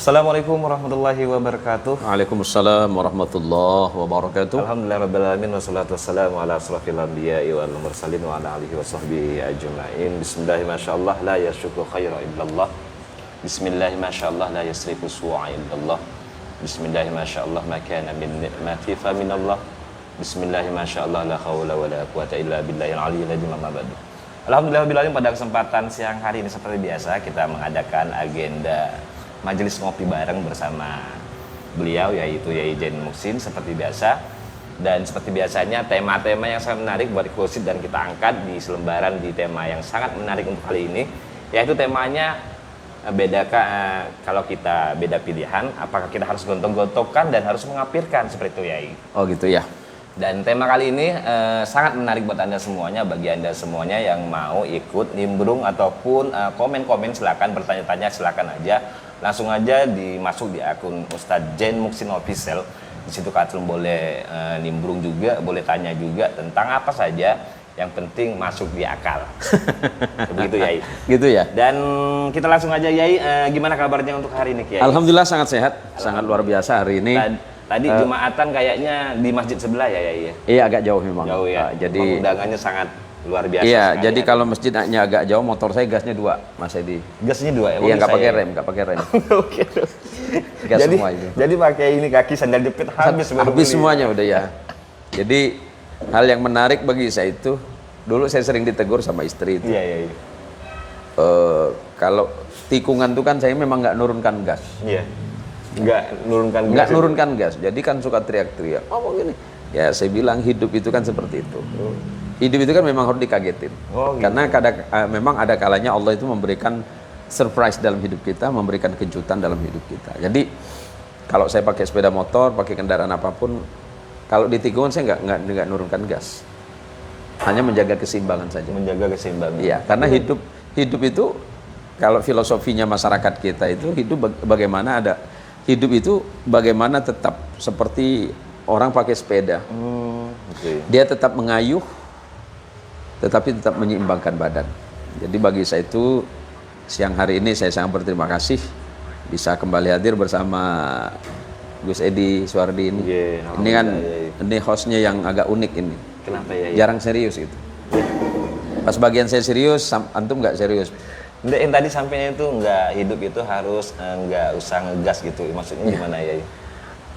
Assalamualaikum warahmatullahi wabarakatuh. Waalaikumsalam warahmatullahi wabarakatuh. Alhamdulillahirabbil wassalatu wassalamu ala asrofil anbiya'i wal mursalin wa ala alihi washabbihi ajma'in. Bismillah masyaallah la yashku khaira illallah. Bismillah masyaallah la yasrifu su'a illallah. Bismillah masyaallah ma kana min ni'mati fa minallah. Bismillah masyaallah la haula wala quwata illa billahil aliyyil azim. Amma ba'du. Alhamdulillahirabbil alamin, pada kesempatan siang hari ini seperti biasa kita mengadakan agenda majelis ngopi bareng bersama beliau, yaitu Yai Zain Muhsin seperti biasa. Dan seperti biasanya tema-tema yang sangat menarik buat eksklusif dan kita angkat di selembaran di tema yang sangat menarik untuk kali ini, yaitu temanya kalau kita beda pilihan, apakah kita harus gontok-gontokan dan harus mengapirkan, seperti itu Yai. Oh gitu ya. Dan tema kali ini sangat menarik buat Anda semuanya. Bagi Anda semuanya yang mau ikut nimbrung ataupun komen-komen, silakan bertanya-tanya, silakan aja. Langsung aja dimasuk di akun Ustadz Zain Muhsin Official. Di situ kalian boleh nimbrung juga, boleh tanya juga tentang apa saja. Yang penting masuk di akal. Begitu Yai. Gitu ya. Dan kita langsung aja Yai, gimana kabarnya untuk hari ini Yai? Alhamdulillah sangat sehat, sangat luar biasa hari ini. Tadi Jumatan kayaknya di masjid sebelah ya Yai. Iya, agak jauh memang. Jauh ya. Jadi undangannya sangat luar biasa. iya, sekali, jadi ya. kalau masjidnya agak jauh, motor saya gasnya 2, Mas Edi. Gasnya 2 ya? Iya, nggak pakai rem, nggak pakai rem. Oke. Gas jadi, semua itu. jadi pakai ini kaki sandal jepit habis Semuanya udah ya. Jadi hal yang menarik bagi saya itu, dulu saya sering ditegur sama istri itu. Iya. Kalau tikungan tuh kan saya memang nggak nurunkan gas. Iya. Nggak nurunkan gas. Nggak nurunkan gas. Jadi kan suka teriak-teriak. Oh gini. Ya saya bilang hidup itu kan seperti itu. Hidup itu kan memang harus dikagetin. Oh, gitu. Karena memang ada kalanya Allah itu memberikan surprise dalam hidup kita, memberikan kejutan dalam hidup kita. Jadi kalau saya pakai sepeda motor, pakai kendaraan apapun, kalau di tikungan saya nggak nurunkan gas. Hanya menjaga keseimbangan saja. Menjaga keseimbangan. Iya, karena hidup itu kalau filosofinya masyarakat kita itu hidup itu bagaimana tetap seperti orang pakai sepeda. Okay. Dia tetap mengayuh, tetapi tetap menyeimbangkan badan. Jadi bagi saya itu siang hari ini saya sangat berterima kasih bisa kembali hadir bersama Gus Edi Suwardi ini. Yeah, ini kan ini hostnya yang agak unik ini. Kenapa ya? Jarang serius gitu. Pas bagian saya serius, antum nggak serius. Yang tadi sampainya itu nggak, hidup itu harus nggak usah ngegas gitu. Maksudnya gimana ya?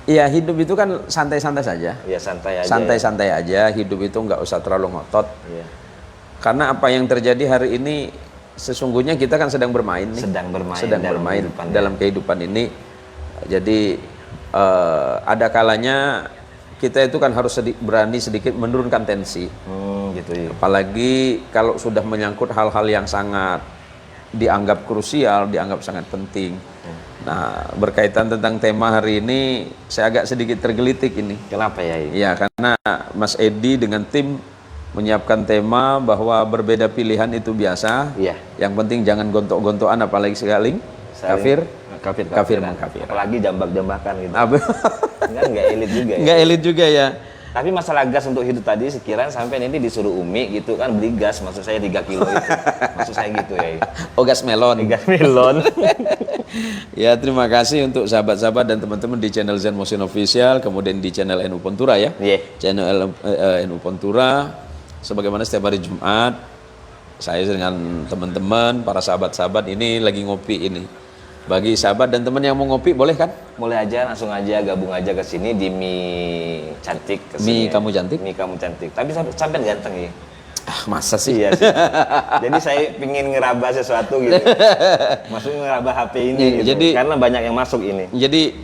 Iya, hidup itu kan santai-santai saja. Ya santai aja. Santai-santai aja. Hidup itu nggak usah terlalu ngotot. Iya. Karena apa yang terjadi hari ini sesungguhnya kita kan sedang bermain nih. Sedang bermain dalam kehidupan ini. Jadi ada kalanya kita itu kan harus berani sedikit menurunkan tensi. Gitu ya. Apalagi kalau sudah menyangkut hal-hal yang sangat dianggap krusial, dianggap sangat penting. Nah, berkaitan tentang tema hari ini, saya agak sedikit tergelitik ini. Kenapa ya? Iya, karena Mas Edi dengan tim menyiapkan tema bahwa berbeda pilihan itu biasa. Iya. Yang penting jangan gontok-gontokan, apalagi sekali kafir mengkafir. Apalagi jambak-jambakan gitu. Nggak elit juga ya. Nggak elit juga ya. Tapi masalah gas untuk hidup tadi, sekiranya sampai nanti disuruh Umi gitu kan beli gas, maksud saya 3 kilo itu. Maksud saya gitu ya. Oh, gas melon. Gas melon. Ya, terima kasih untuk sahabat-sahabat dan teman-teman di channel Zain Muhsin Official, kemudian di channel NU Pontura ya. Yeah. Channel NU Pontura, sebagaimana setiap hari Jumat, saya dengan teman-teman, para sahabat-sahabat ini lagi ngopi ini. Bagi sahabat dan teman yang mau ngopi, boleh kan? Boleh aja, langsung aja gabung aja ke sini di Mie Cantik. Mie Kamu Cantik? Mie Kamu Cantik. Tapi sampai ganteng ya. Masa sih? Iya sih. Jadi saya pingin ngeraba sesuatu gitu. Maksudnya ngeraba HP ini gitu. Karena banyak yang masuk ini. Jadi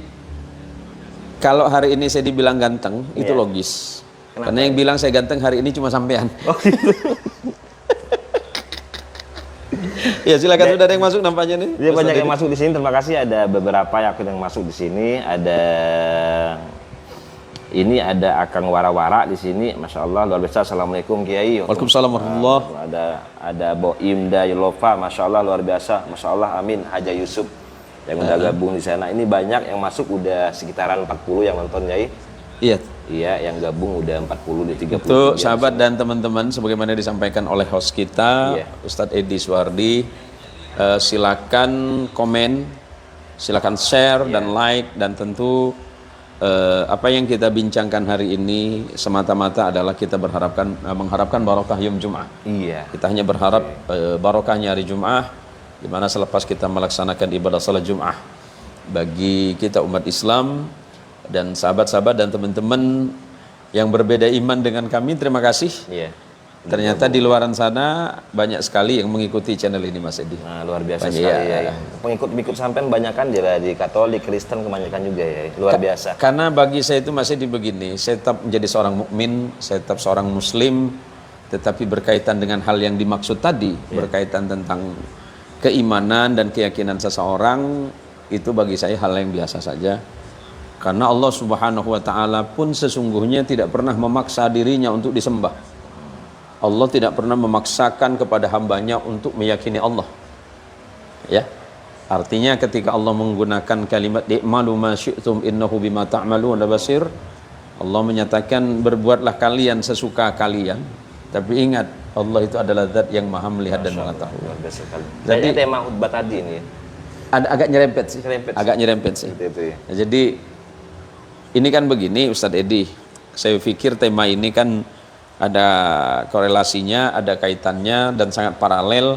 kalau hari ini saya dibilang ganteng, itu logis. Kenapa? Karena yang bilang saya ganteng hari ini cuma sampean. Oh gitu. Ya silakan, sudah ada yang masuk nampaknya nih. Iya, banyak yang masuk di sini. Terima kasih, ada beberapa yang masuk di sini. Ada Akang Wara-Wara di sini. Masya Allah, luar biasa. Assalamualaikum Kiai. Waalaikumsalam warahmatullahi. Ada Boim Dayulova. Masya Allah, luar biasa. Masya Allah, amin. Haja Yusuf yang udah gabung di sana. Ini banyak yang masuk, udah sekitaran 40 yang nonton Kiai. Iya, yang gabung udah 40 di 30. Untuk sahabat dan teman-teman, sebagaimana disampaikan oleh host kita, Ustadz Edi Suwardi, silakan komen Silakan share dan like, dan tentu apa yang kita bincangkan hari ini semata-mata adalah kita mengharapkan barokah yaum Jum'ah. Iya. Kita hanya berharap barokahnya hari Jum'ah, di mana selepas kita melaksanakan ibadah salat Jum'ah bagi kita umat Islam dan sahabat-sahabat dan teman-teman yang berbeda iman dengan kami, terima kasih. Iya. Ternyata di luaran sana banyak sekali yang mengikuti channel ini, Mas Edi. Nah, luar biasa Banyak, sekali ya. Pengikut sampean banyak kan di Katolik, Kristen kebanyakan juga ya. Luar biasa. Karena bagi saya itu masih begini, saya tetap menjadi seorang mukmin, saya tetap seorang muslim, tetapi berkaitan dengan hal yang dimaksud tadi, berkaitan tentang keimanan dan keyakinan seseorang, itu bagi saya hal yang biasa saja. Karena Allah Subhanahu wa taala pun sesungguhnya tidak pernah memaksa dirinya untuk disembah. Allah tidak pernah memaksakan kepada hambanya untuk meyakini Allah. Ya. Artinya ketika Allah menggunakan kalimat i'malu ma syi'tum innahu bima ta'maluna basir, Allah menyatakan berbuatlah kalian sesuka kalian. Tapi ingat, Allah itu adalah zat yang maha melihat dan mengetahui. Luar biasa sekali. Jadi tema khutbah tadi ini. agak nyerempet sih. Agak nyerempet sih. Itu ya. Nah, jadi ini kan begini Ustadz Edi. Saya pikir tema ini kan ada korelasinya, ada kaitannya dan sangat paralel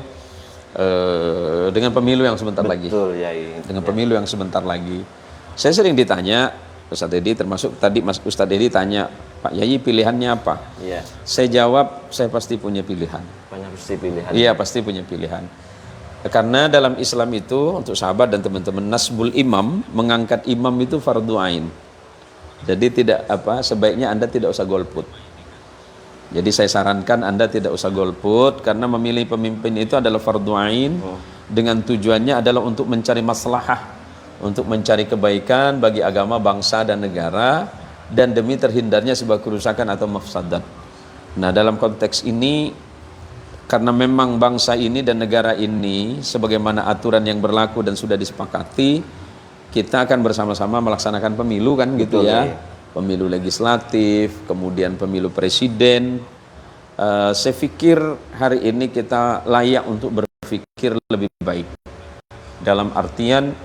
dengan pemilu yang sebentar lagi. Betul ya. Dengan pemilu yang sebentar lagi. Saya sering ditanya, Ustadz Edi, termasuk tadi Mas Ustadz Edi tanya, Pak Yayi pilihannya apa? Iya. Saya jawab, saya pasti punya pilihan. Banyak pasti pilihan. Iya, pasti punya pilihan. Karena dalam Islam itu untuk sahabat dan teman-teman, nasbul imam, mengangkat imam itu fardu ain. Jadi sebaiknya Anda tidak usah golput. Jadi saya sarankan Anda tidak usah golput, karena memilih pemimpin itu adalah fardu ain, dengan tujuannya adalah untuk mencari maslahah, untuk mencari kebaikan bagi agama, bangsa dan negara, dan demi terhindarnya sebuah kerusakan atau mafsadat. Nah, dalam konteks ini, karena memang bangsa ini dan negara ini sebagaimana aturan yang berlaku dan sudah disepakati, kita akan bersama-sama melaksanakan pemilu kan. Betul, gitu ya. Pemilu legislatif, kemudian pemilu presiden. Saya pikir hari ini kita layak untuk berpikir lebih baik. Dalam artian,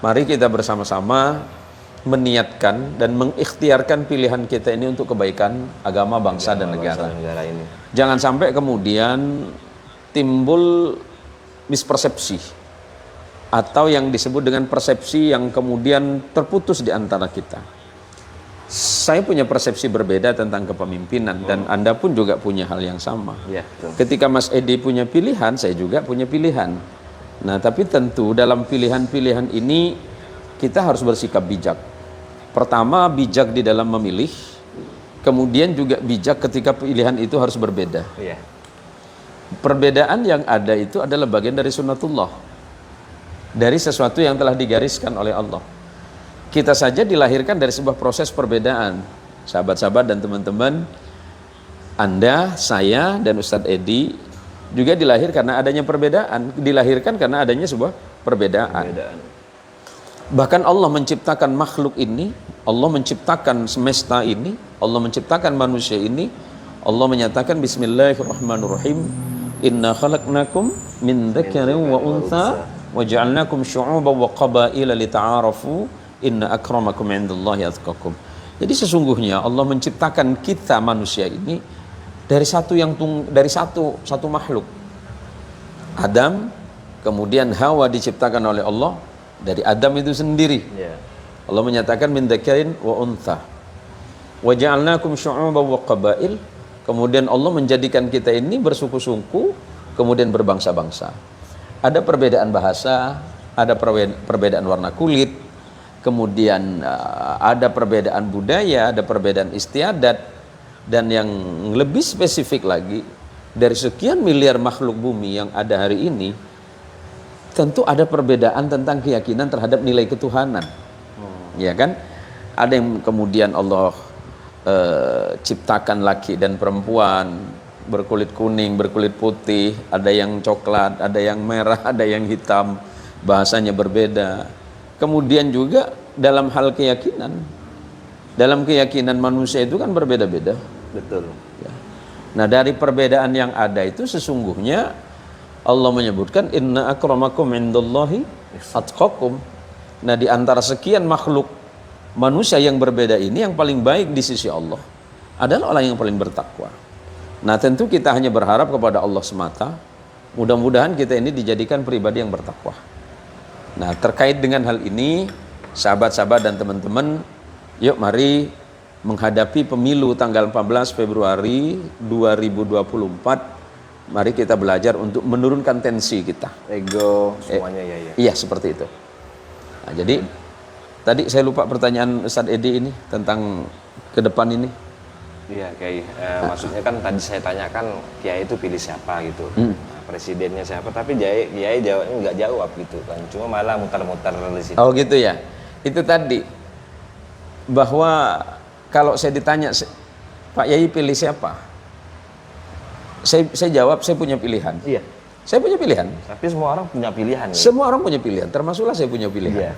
mari kita bersama-sama meniatkan dan mengikhtiarkan pilihan kita ini untuk kebaikan agama, bangsa dan negara. Ini. Jangan sampai kemudian timbul mispersepsi atau yang disebut dengan persepsi yang kemudian terputus di antara kita. Saya punya persepsi berbeda tentang kepemimpinan dan Anda pun juga punya hal yang sama. Ya, ketika Mas Edi punya pilihan, saya juga punya pilihan. Nah, tapi tentu dalam pilihan-pilihan ini kita harus bersikap bijak. Pertama, bijak di dalam memilih, kemudian juga bijak ketika pilihan itu harus berbeda. Ya. Perbedaan yang ada itu adalah bagian dari sunnatullah, dari sesuatu yang telah digariskan oleh Allah. Kita saja dilahirkan dari sebuah proses perbedaan. Sahabat-sahabat dan teman-teman, Anda, saya, dan Ustadz Edi juga dilahirkan karena adanya perbedaan. Dilahirkan karena adanya sebuah perbedaan. Bahkan Allah menciptakan makhluk ini, Allah menciptakan semesta ini, Allah menciptakan manusia ini. Allah menyatakan Bismillahirrahmanirrahim, Inna khalaqnakum min dzakarin wa untha wa ja'alnakum syu'uban wa qabaila lita'arafu Inna akramakum indallahi atqakum. Jadi sesungguhnya Allah menciptakan kita manusia ini dari satu makhluk. Adam, kemudian Hawa diciptakan oleh Allah dari Adam itu sendiri. Allah menyatakan min dzakarin wa untha wa ja'alnakum syu'uban wa qabail. Kemudian Allah menjadikan kita ini bersuku-suku, kemudian berbangsa-bangsa. Ada perbedaan bahasa, ada perbedaan warna kulit, kemudian ada perbedaan budaya, ada perbedaan istiadat, dan yang lebih spesifik lagi, dari sekian miliar makhluk bumi yang ada hari ini, tentu ada perbedaan tentang keyakinan terhadap nilai ketuhanan. Ya kan? Ada yang kemudian Allah ciptakan laki dan perempuan, berkulit kuning, berkulit putih, ada yang coklat, ada yang merah, ada yang hitam, bahasanya berbeda. Kemudian juga dalam hal keyakinan, dalam keyakinan manusia itu kan berbeda-beda. Betul. Ya. Nah, dari perbedaan yang ada itu sesungguhnya Allah menyebutkan Inna akramakum indallahi atqakum. Nah, di antara sekian makhluk manusia yang berbeda ini, yang paling baik di sisi Allah adalah orang yang paling bertakwa. Nah, tentu kita hanya berharap kepada Allah semata. Mudah-mudahan kita ini dijadikan pribadi yang bertakwa. Nah, terkait dengan hal ini, sahabat-sahabat dan teman-teman, yuk mari menghadapi pemilu tanggal 14 Februari 2024. Mari kita belajar untuk menurunkan tensi kita. Ego semuanya ya. Iya, seperti itu. Nah, jadi tadi saya lupa pertanyaan Ustadz Edi ini tentang ke depan ini. Iya, Kiai. Maksudnya kan tadi saya tanyakan Kiai itu pilih siapa gitu. Nah, presidennya siapa, tapi Kiai jawabnya nggak jawab gitu kan. Cuma malah muter-muter di situ. Oh gitu ya. Itu tadi bahwa kalau saya ditanya Pak Yai pilih siapa? Saya jawab saya punya pilihan. Iya. Saya punya pilihan. Tapi semua orang punya pilihan. Semua orang punya pilihan, termasuklah saya punya pilihan. Iya.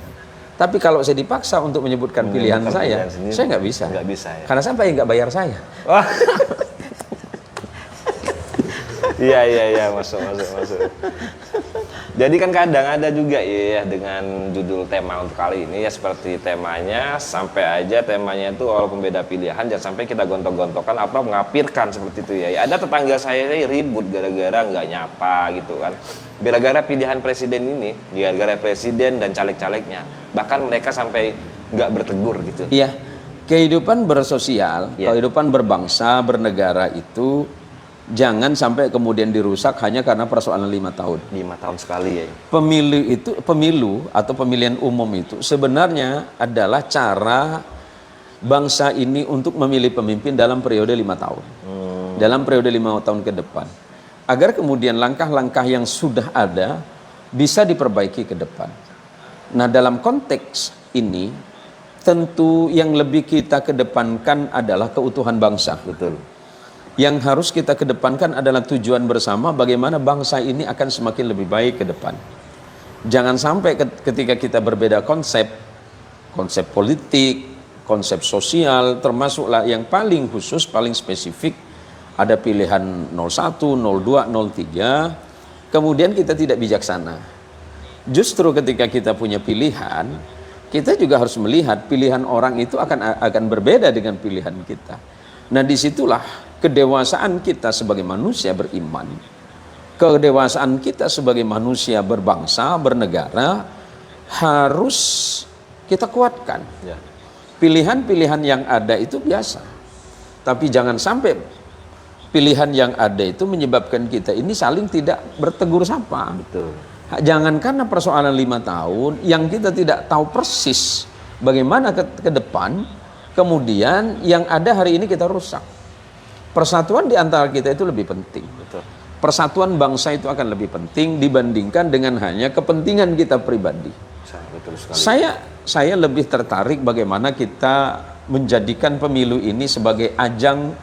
Tapi kalau saya dipaksa untuk menyebutkan pilihan saya nggak bisa. Nggak bisa ya. Karena sampai nggak bayar saya. Wah. Iya, masuk. Jadi kan kadang ada juga ya dengan judul tema untuk kali ini ya seperti temanya, sampai aja temanya itu walaupun beda pilihan jangan sampai kita gontok-gontokan apa mengapirkan seperti itu ya. Ada tetangga saya ribut gara-gara nggak nyapa gitu kan. Gara-gara pilihan presiden ini, gara-gara presiden dan caleg-calegnya. Bahkan mereka sampai nggak bertegur gitu. Iya. Kehidupan bersosial, kehidupan berbangsa, bernegara itu jangan sampai kemudian dirusak hanya karena persoalan 5 tahun. 5 tahun sekali ya. Pemilu atau pemilihan umum itu sebenarnya adalah cara bangsa ini untuk memilih pemimpin dalam periode 5 tahun. Dalam periode 5 tahun ke depan. Agar kemudian langkah-langkah yang sudah ada bisa diperbaiki ke depan. Nah, dalam konteks ini tentu yang lebih kita kedepankan adalah keutuhan bangsa. Betul. Yang harus kita kedepankan adalah tujuan bersama bagaimana bangsa ini akan semakin lebih baik ke depan. Jangan sampai ketika kita berbeda konsep politik, konsep sosial, termasuklah yang paling khusus, paling spesifik, ada pilihan 01, 02, 03, kemudian kita tidak bijaksana. Justru ketika kita punya pilihan, kita juga harus melihat pilihan orang itu akan berbeda dengan pilihan kita. Nah, disitulah kedewasaan kita sebagai manusia beriman, kedewasaan kita sebagai manusia berbangsa, bernegara harus kita kuatkan. Ya. Pilihan-pilihan yang ada itu biasa, tapi jangan sampai pilihan yang ada itu menyebabkan kita ini saling tidak bertegur sapa. Betul. Jangan karena persoalan 5 tahun yang kita tidak tahu persis bagaimana ke depan, kemudian yang ada hari ini kita rusak. Persatuan di antara kita itu lebih penting. Betul. Persatuan bangsa itu akan lebih penting dibandingkan dengan hanya kepentingan kita pribadi. Betul sekali. Saya lebih tertarik bagaimana kita menjadikan pemilu ini sebagai ajang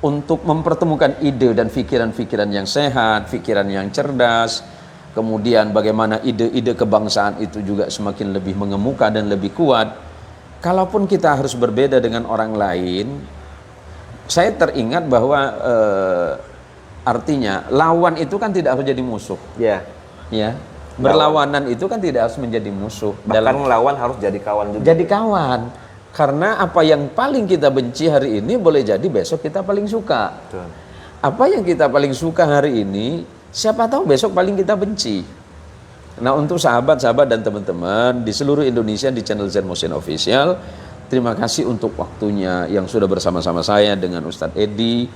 untuk mempertemukan ide dan pikiran-pikiran yang sehat, pikiran yang cerdas. Kemudian bagaimana ide-ide kebangsaan itu juga semakin lebih mengemuka dan lebih kuat. Kalaupun kita harus berbeda dengan orang lain, saya teringat bahwa artinya lawan itu kan tidak harus jadi musuh. Ya. Ya. Berlawanan itu kan tidak harus menjadi musuh. Bahkan melawan harus jadi kawan juga. Jadi kawan. Karena apa yang paling kita benci hari ini boleh jadi besok kita paling suka. Betul. Apa yang kita paling suka hari ini, siapa tahu besok paling kita benci. Nah, untuk sahabat-sahabat dan teman-teman di seluruh Indonesia di channel Zen Motion Official, terima kasih untuk waktunya yang sudah bersama-sama saya dengan Ustadz Edi.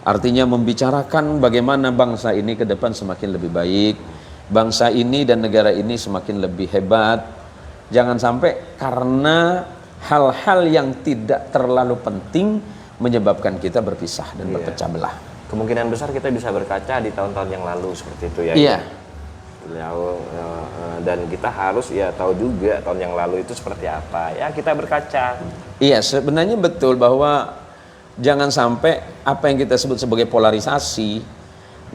Artinya membicarakan bagaimana bangsa ini ke depan semakin lebih baik. Bangsa ini dan negara ini semakin lebih hebat. Jangan sampai karena hal-hal yang tidak terlalu penting menyebabkan kita berpisah dan berpecah belah. Kemungkinan besar kita bisa berkaca di tahun-tahun yang lalu seperti itu ya. Iya. Dan kita harus ya tahu juga tahun yang lalu itu seperti apa. Ya kita berkaca. Iya, sebenarnya betul bahwa jangan sampai apa yang kita sebut sebagai polarisasi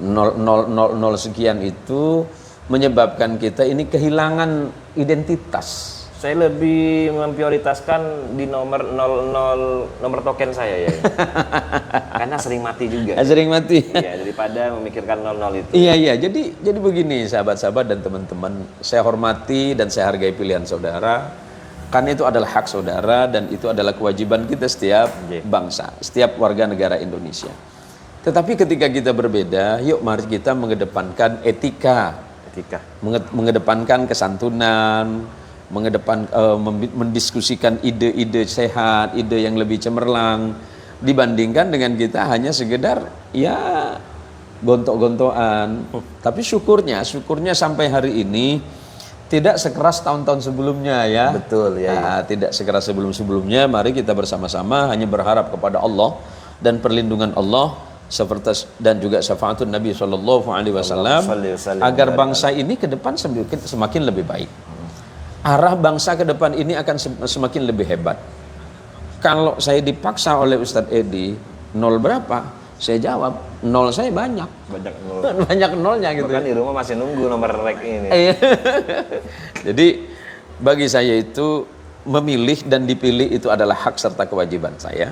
0,000 sekian itu menyebabkan kita ini kehilangan identitas. Saya lebih memprioritaskan di nomor 00 nomor token saya ya. Karena sering mati juga. Sering mati. Iya, daripada memikirkan 00 itu. Iya. Jadi begini sahabat-sahabat dan teman-teman, saya hormati dan saya hargai pilihan saudara. Karena itu adalah hak saudara dan itu adalah kewajiban kita setiap bangsa, setiap warga negara Indonesia. Tetapi ketika kita berbeda, yuk mari kita mengedepankan etika. Mengedepankan kesantunan, mendiskusikan ide-ide sehat, ide yang lebih cemerlang dibandingkan dengan kita hanya sekedar ya gontok-gontokan. Tapi syukurnya sampai hari ini tidak sekeras tahun-tahun sebelumnya ya. Betul ya. Nah, tidak sekeras sebelum-sebelumnya. Mari kita bersama-sama hanya berharap kepada Allah dan perlindungan Allah seperti dan juga syafaatun Nabi Shallallahu Alaihi Wasallam agar bangsa ini ke depan semakin lebih baik. Arah bangsa ke depan ini akan semakin lebih hebat. Kalau saya dipaksa oleh Ustadz Edi 0 berapa, saya jawab 0 saya banyak nol. Banyak nolnya gitu. Bahkan di rumah masih nunggu nomor rek ini. Jadi bagi saya itu memilih dan dipilih itu adalah hak serta kewajiban saya.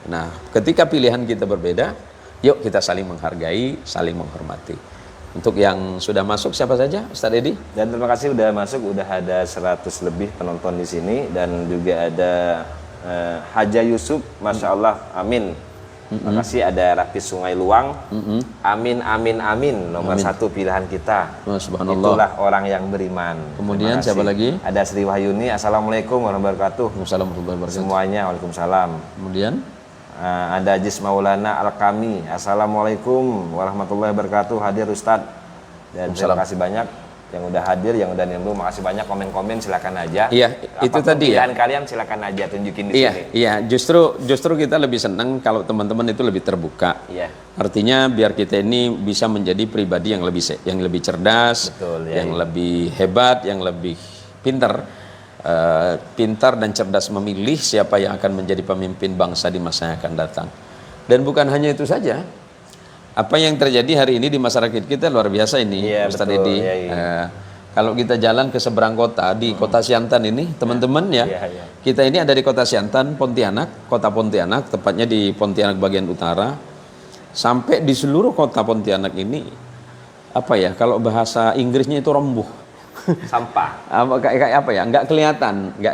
Nah, ketika pilihan kita berbeda, yuk kita saling menghargai, saling menghormati. Untuk yang sudah masuk siapa saja, Ustadz Edi? Dan terima kasih udah masuk, udah ada 100 lebih penonton di sini dan juga ada Haja Yusuf, Masya Allah, amin. Terima kasih ada Rapi Sungai Luang, amin amin amin, nomor 1 pilihan kita. Subhanallah. Itulah orang yang beriman. Kemudian siapa lagi? Ada Sri Wahyuni, assalamualaikum warahmatullahi wabarakatuh. Waalaikumsalam warahmatullahi wabarakatuh. Semuanya, waalaikumsalam. Kemudian ada Jis Maulana Al-Kami, assalamualaikum warahmatullahi wabarakatuh. Hadir Ustadz. Dan terima kasih banyak yang udah hadir, yang udah nimbrung. Makasih banyak, komen-komen silakan aja. Iya, itu tadi ya. Pilihan kalian silakan aja tunjukin di sini. Iya, justru kita lebih senang kalau teman-teman itu lebih terbuka. Iya. Artinya biar kita ini bisa menjadi pribadi yang lebih cerdas, betul, ya, yang lebih hebat, yang lebih pintar dan cerdas memilih siapa yang akan menjadi pemimpin bangsa di masa yang akan datang. Dan bukan hanya itu saja. Apa yang terjadi hari ini di masyarakat kita luar biasa ini, Ustadz Edi. Kalau kita jalan ke seberang kota, di kota Siantan ini, teman-teman ya, kita ini ada di kota Siantan, Pontianak, kota Pontianak, tepatnya di Pontianak bagian utara. Sampai di seluruh kota Pontianak ini, apa ya, kalau bahasa Inggrisnya itu rembuh. Sampah. Kayak apa ya, nggak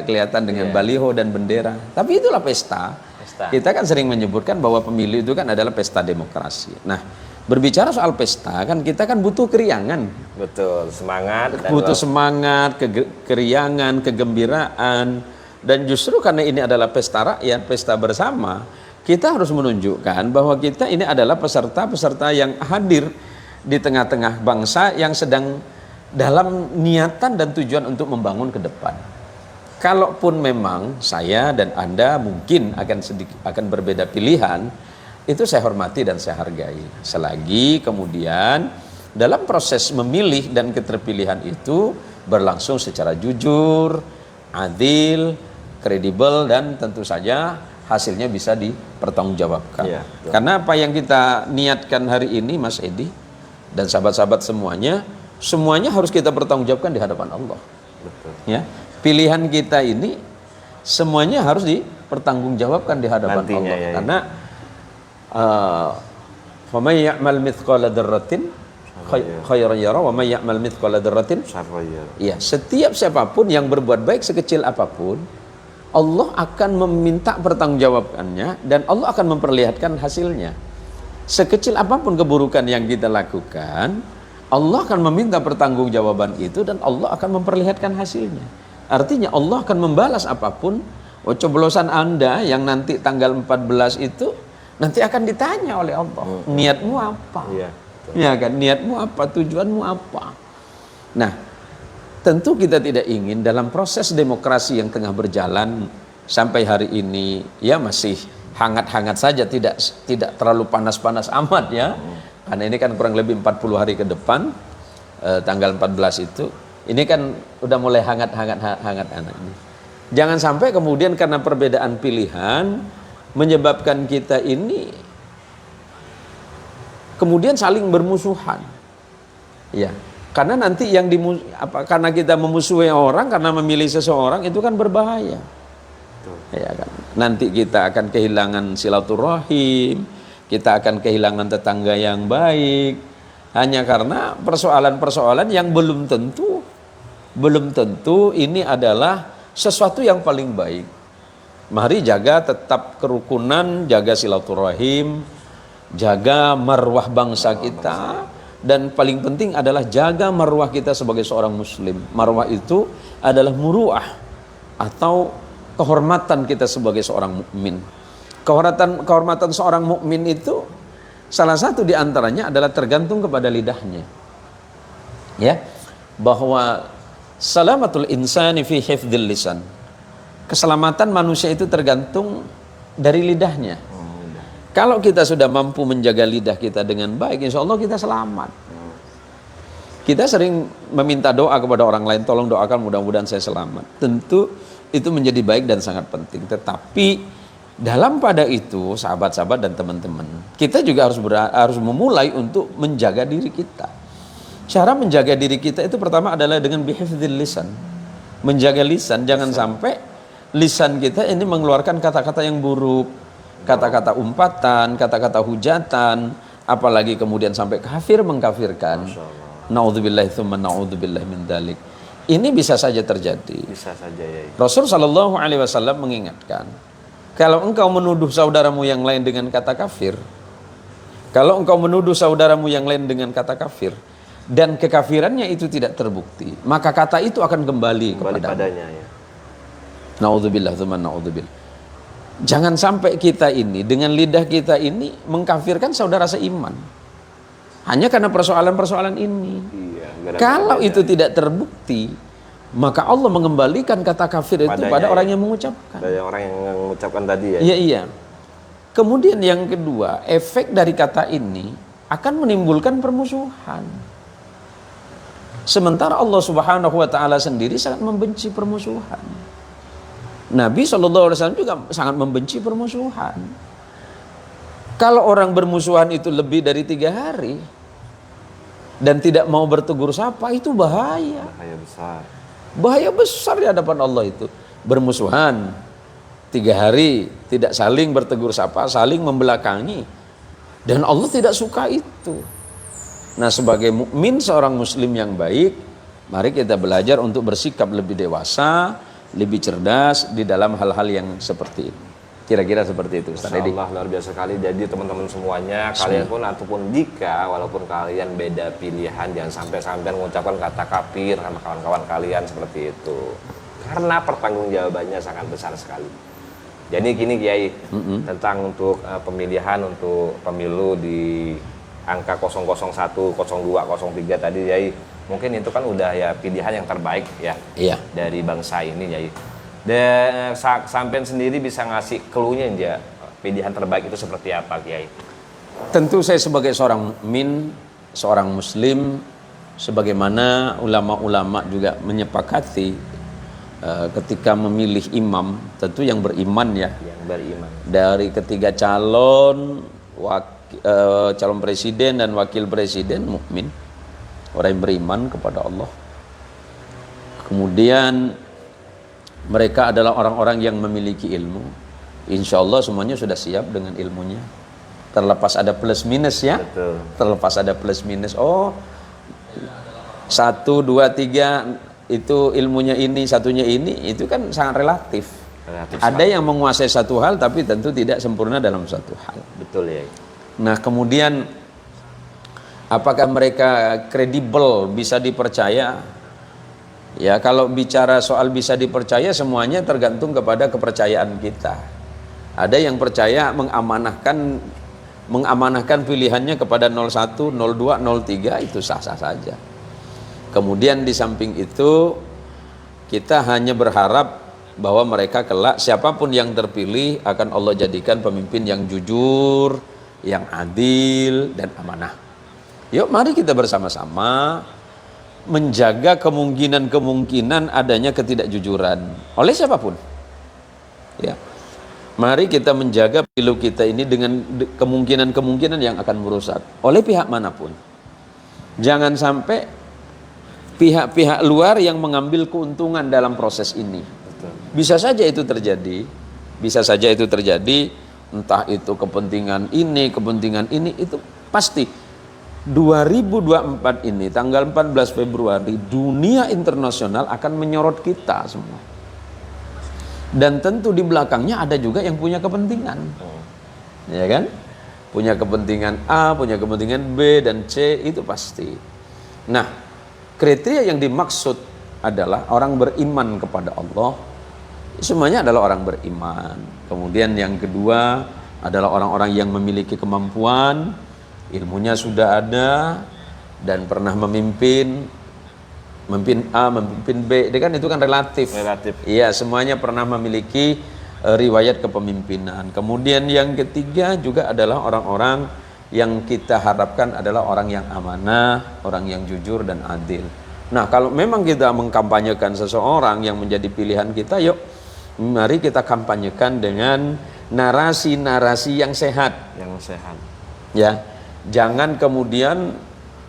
kelihatan dengan baliho dan bendera. Tapi itulah pesta. Kita kan sering menyebutkan bahwa pemilu itu kan adalah pesta demokrasi. Nah, berbicara soal pesta kan kita kan butuh keriangan. Betul, semangat. Butuh semangat, keriangan, kegembiraan. Dan justru karena ini adalah pesta rakyat, pesta bersama, kita harus menunjukkan bahwa kita ini adalah peserta-peserta yang hadir di tengah-tengah bangsa yang sedang dalam niatan dan tujuan untuk membangun ke depan. Kalaupun memang saya dan Anda mungkin akan berbeda pilihan, itu saya hormati dan saya hargai. Selagi kemudian dalam proses memilih dan keterpilihan itu berlangsung secara jujur, adil, kredibel, dan tentu saja hasilnya bisa dipertanggungjawabkan. Karena apa yang kita niatkan hari ini, Mas Edi dan sahabat-sahabat semuanya harus kita pertanggungjawabkan di hadapan Allah. Betul. Ya. Pilihan kita ini semuanya harus dipertanggungjawabkan di hadapan nantinya, Allah. Karena faman ya'mal mithqala dzarratin khairan yara wa may ya'mal mithqala dzarratin syarran yara. Ya, setiap siapapun yang berbuat baik sekecil apapun, Allah akan meminta pertanggungjawabannya dan Allah akan memperlihatkan hasilnya. Sekecil apapun keburukan yang kita lakukan, Allah akan meminta pertanggungjawaban itu dan Allah akan memperlihatkan hasilnya. Artinya Allah akan membalas apapun. Coblosan Anda yang nanti tanggal 14 itu nanti akan ditanya oleh Allah. Niatmu apa? Ya kan, niatmu apa? Tujuanmu apa? Nah, tentu kita tidak ingin dalam proses demokrasi yang tengah berjalan sampai hari ini ya masih hangat-hangat saja, tidak terlalu panas-panas amat ya. Karena ini kan kurang lebih 40 hari ke depan, tanggal 14 itu. Ini kan udah mulai hangat-hangat anak ini. Jangan sampai kemudian karena perbedaan pilihan menyebabkan kita ini kemudian saling bermusuhan. Ya. Karena nanti yang karena kita memusuhi orang, karena memilih seseorang itu kan berbahaya. Ya kan? Nanti kita akan kehilangan silaturahim, kita akan kehilangan tetangga yang baik, hanya karena persoalan-persoalan yang belum tentu ini adalah sesuatu yang paling baik. Mari jaga tetap kerukunan, jaga silaturahim, jaga marwah bangsa kita, dan paling penting adalah jaga marwah kita sebagai seorang muslim. Marwah itu adalah muruah atau kehormatan kita sebagai seorang mukmin. Kehormatan seorang mukmin itu salah satu diantaranya adalah tergantung kepada lidahnya. Ya, bahwa salamatul insani fi hifdzil lisan. Keselamatan manusia itu tergantung dari lidahnya. Kalau kita sudah mampu menjaga lidah kita dengan baik, insya Allah kita selamat. Kita sering meminta doa kepada orang lain, tolong doakan mudah-mudahan saya selamat. Tentu itu menjadi baik dan sangat penting. Tetapi dalam pada itu, sahabat-sahabat dan teman-teman, kita juga harus memulai untuk menjaga diri kita. Cara menjaga diri kita itu pertama adalah dengan bihifdzil lisan. Menjaga lisan, jangan sampai lisan kita ini mengeluarkan kata-kata yang buruk, kata-kata umpatan, kata-kata hujatan, apalagi kemudian sampai kafir mengkafirkan. Naudzubillahi tsumma naudzubillahi min dzalik. Ini bisa saja terjadi. Bisa saja ya. Rasul sallallahu alaihi wasallam mengingatkan, kalau engkau menuduh saudaramu yang lain dengan kata kafir, kalau engkau menuduh saudaramu yang lain dengan kata kafir dan kekafirannya itu tidak terbukti, maka kata itu akan kembali kepadanya. Ya. Naudzubillah tsumma naudzubillah. Jangan sampai kita ini dengan lidah kita ini mengkafirkan saudara seiman hanya karena persoalan-persoalan ini. Kalau itu tidak terbukti, maka Allah mengembalikan kata kafir itu pada orang yang mengucapkan. Pada orang yang mengucapkan tadi ya. Iya. Kemudian yang kedua, efek dari kata ini akan menimbulkan permusuhan. Sementara Allah Subhanahu wa taala sendiri sangat membenci permusuhan. Nabi SAW juga sangat membenci permusuhan. Kalau orang bermusuhan itu lebih dari 3 hari dan tidak mau bertegur sapa, itu bahaya. Bahaya besar. Bahaya besar di hadapan Allah itu. Bermusuhan 3 hari, tidak saling bertegur sapa, saling membelakangi. Dan Allah tidak suka itu. Nah, sebagai mukmin, seorang muslim yang baik, mari kita belajar untuk bersikap lebih dewasa, lebih cerdas di dalam hal-hal yang seperti ini. Kira-kira seperti itu, Ustaz Edi. Allah, luar biasa sekali. Jadi teman-teman semuanya, kalian pun ataupun jika walaupun kalian beda pilihan, jangan sampai mengucapkan kata kafir sama kawan-kawan kalian seperti itu. Karena pertanggungjawabannya sangat besar sekali. Jadi gini Kiai, tentang untuk pemilihan untuk pemilu di angka 001, 02, 03 tadi Kiai. Mungkin itu kan udah ya pilihan yang terbaik ya. Iya. Dari bangsa ini ya. Dan sampean sendiri bisa ngasih clue-nya ya, pilihan terbaik itu seperti apa Kiai? Tentu saya sebagai seorang mukmin, seorang muslim, sebagaimana ulama-ulama juga menyepakati ketika memilih imam, tentu yang beriman ya. Yang beriman. Dari ketiga calon calon presiden dan wakil presiden mukmin. Orang yang beriman kepada Allah. Kemudian mereka adalah orang-orang yang memiliki ilmu. Insya Allah semuanya sudah siap dengan ilmunya. Terlepas ada plus minus ya. Betul. Terlepas ada plus minus. Oh, 1, 2, 3 itu ilmunya ini, satunya ini, itu kan sangat relatif. Ada yang menguasai satu hal tapi tentu tidak sempurna dalam satu hal. Betul ya. Nah kemudian apakah mereka kredibel, bisa dipercaya? Ya, kalau bicara soal bisa dipercaya, semuanya tergantung kepada kepercayaan kita. Ada yang percaya mengamanahkan pilihannya kepada 01, 02, 03, itu sah-sah saja. Kemudian di samping itu kita hanya berharap bahwa mereka kelak siapapun yang terpilih akan Allah jadikan pemimpin yang jujur, yang adil dan amanah. Yuk mari kita bersama-sama menjaga kemungkinan-kemungkinan adanya ketidakjujuran oleh siapapun. Ya. Mari kita menjaga pemilu kita ini dengan kemungkinan-kemungkinan yang akan merusak oleh pihak manapun. Jangan sampai pihak-pihak luar yang mengambil keuntungan dalam proses ini. Betul. Bisa saja itu terjadi, bisa saja itu terjadi, entah itu kepentingan ini, itu pasti. 2024 ini, tanggal 14 Februari, dunia internasional akan menyorot kita semua. Dan tentu di belakangnya ada juga yang punya kepentingan. Ya kan? Punya kepentingan A, punya kepentingan B dan C, itu pasti. Nah, kriteria yang dimaksud adalah orang beriman kepada Allah. Semuanya adalah orang beriman. Kemudian yang kedua adalah orang-orang yang memiliki kemampuan, ilmunya sudah ada dan pernah memimpin A, memimpin B. Itu kan relatif. Iya, semuanya pernah memiliki riwayat kepemimpinan. Kemudian yang ketiga juga adalah orang-orang yang kita harapkan adalah orang yang amanah, orang yang jujur dan adil. Nah, kalau memang kita mengkampanyekan seseorang yang menjadi pilihan kita, yuk mari kita kampanyekan dengan narasi-narasi yang sehat. Ya, jangan kemudian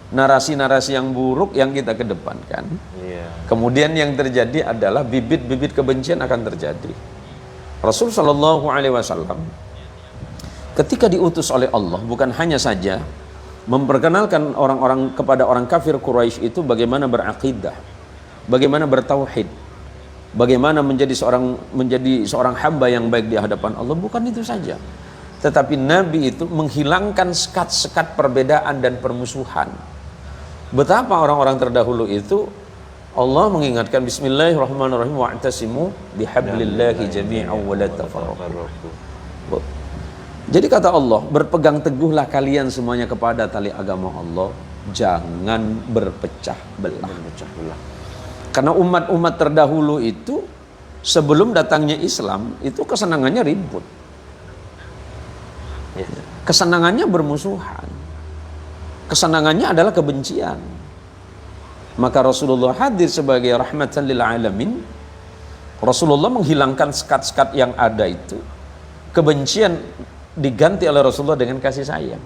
narasi-narasi yang buruk yang kita kedepankan. Kemudian yang terjadi adalah bibit-bibit kebencian akan terjadi. Rasul Shallallahu Alaihi Wasallam ketika diutus oleh Allah bukan hanya saja memperkenalkan orang-orang kepada orang kafir Quraisy itu bagaimana berakidah, bagaimana bertauhid, bagaimana menjadi seorang hamba yang baik di hadapan Allah, bukan itu saja. Tetapi Nabi itu menghilangkan sekat-sekat perbedaan dan permusuhan. Betapa orang-orang terdahulu itu Allah mengingatkan bismillahirrahmanirrahim wa'tasimu bihablillahi jami'an wa la tafarraqu. Jadi kata Allah, berpegang teguhlah kalian semuanya kepada tali agama Allah, jangan berpecah belah. Karena umat-umat terdahulu itu sebelum datangnya Islam itu kesenangannya ribut. Kesenangannya bermusuhan. Kesenangannya adalah kebencian. Maka Rasulullah hadir sebagai rahmatan lil alamin. Rasulullah menghilangkan sekat-sekat yang ada itu. Kebencian diganti oleh Rasulullah dengan kasih sayang.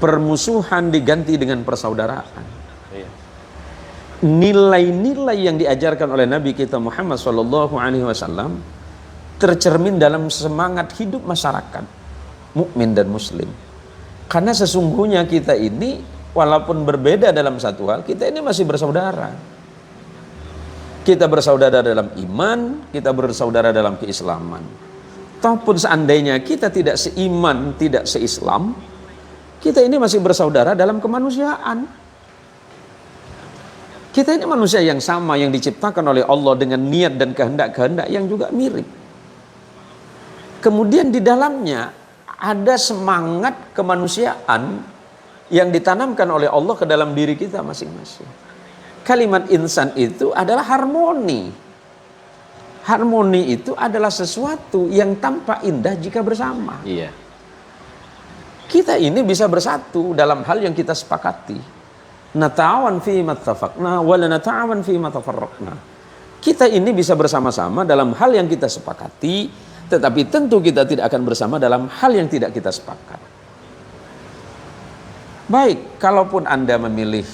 Permusuhan diganti dengan persaudaraan. Nilai-nilai yang diajarkan oleh Nabi kita Muhammad SAW tercermin dalam semangat hidup masyarakat mukmin dan muslim. Karena sesungguhnya kita ini walaupun berbeda dalam satu hal, kita ini masih bersaudara. Kita bersaudara dalam iman, kita bersaudara dalam keislaman. Ataupun seandainya kita tidak seiman, tidak seislam, kita ini masih bersaudara dalam kemanusiaan. Kita ini manusia yang sama, yang diciptakan oleh Allah dengan niat dan kehendak-kehendak yang juga mirip. Kemudian di dalamnya ada semangat kemanusiaan yang ditanamkan oleh Allah ke dalam diri kita masing-masing. Kalimat insan itu adalah harmoni. Harmoni itu adalah sesuatu yang tampak indah jika bersama. Iya. Kita ini bisa bersatu dalam hal yang kita sepakati. Nata'awan fi ma ittafaqna wa la nata'awan fi ma tafarraqna. Kita ini bisa bersama-sama dalam hal yang kita sepakati, tetapi tentu kita tidak akan bersama dalam hal yang tidak kita sepakat. Baik, kalaupun Anda memilih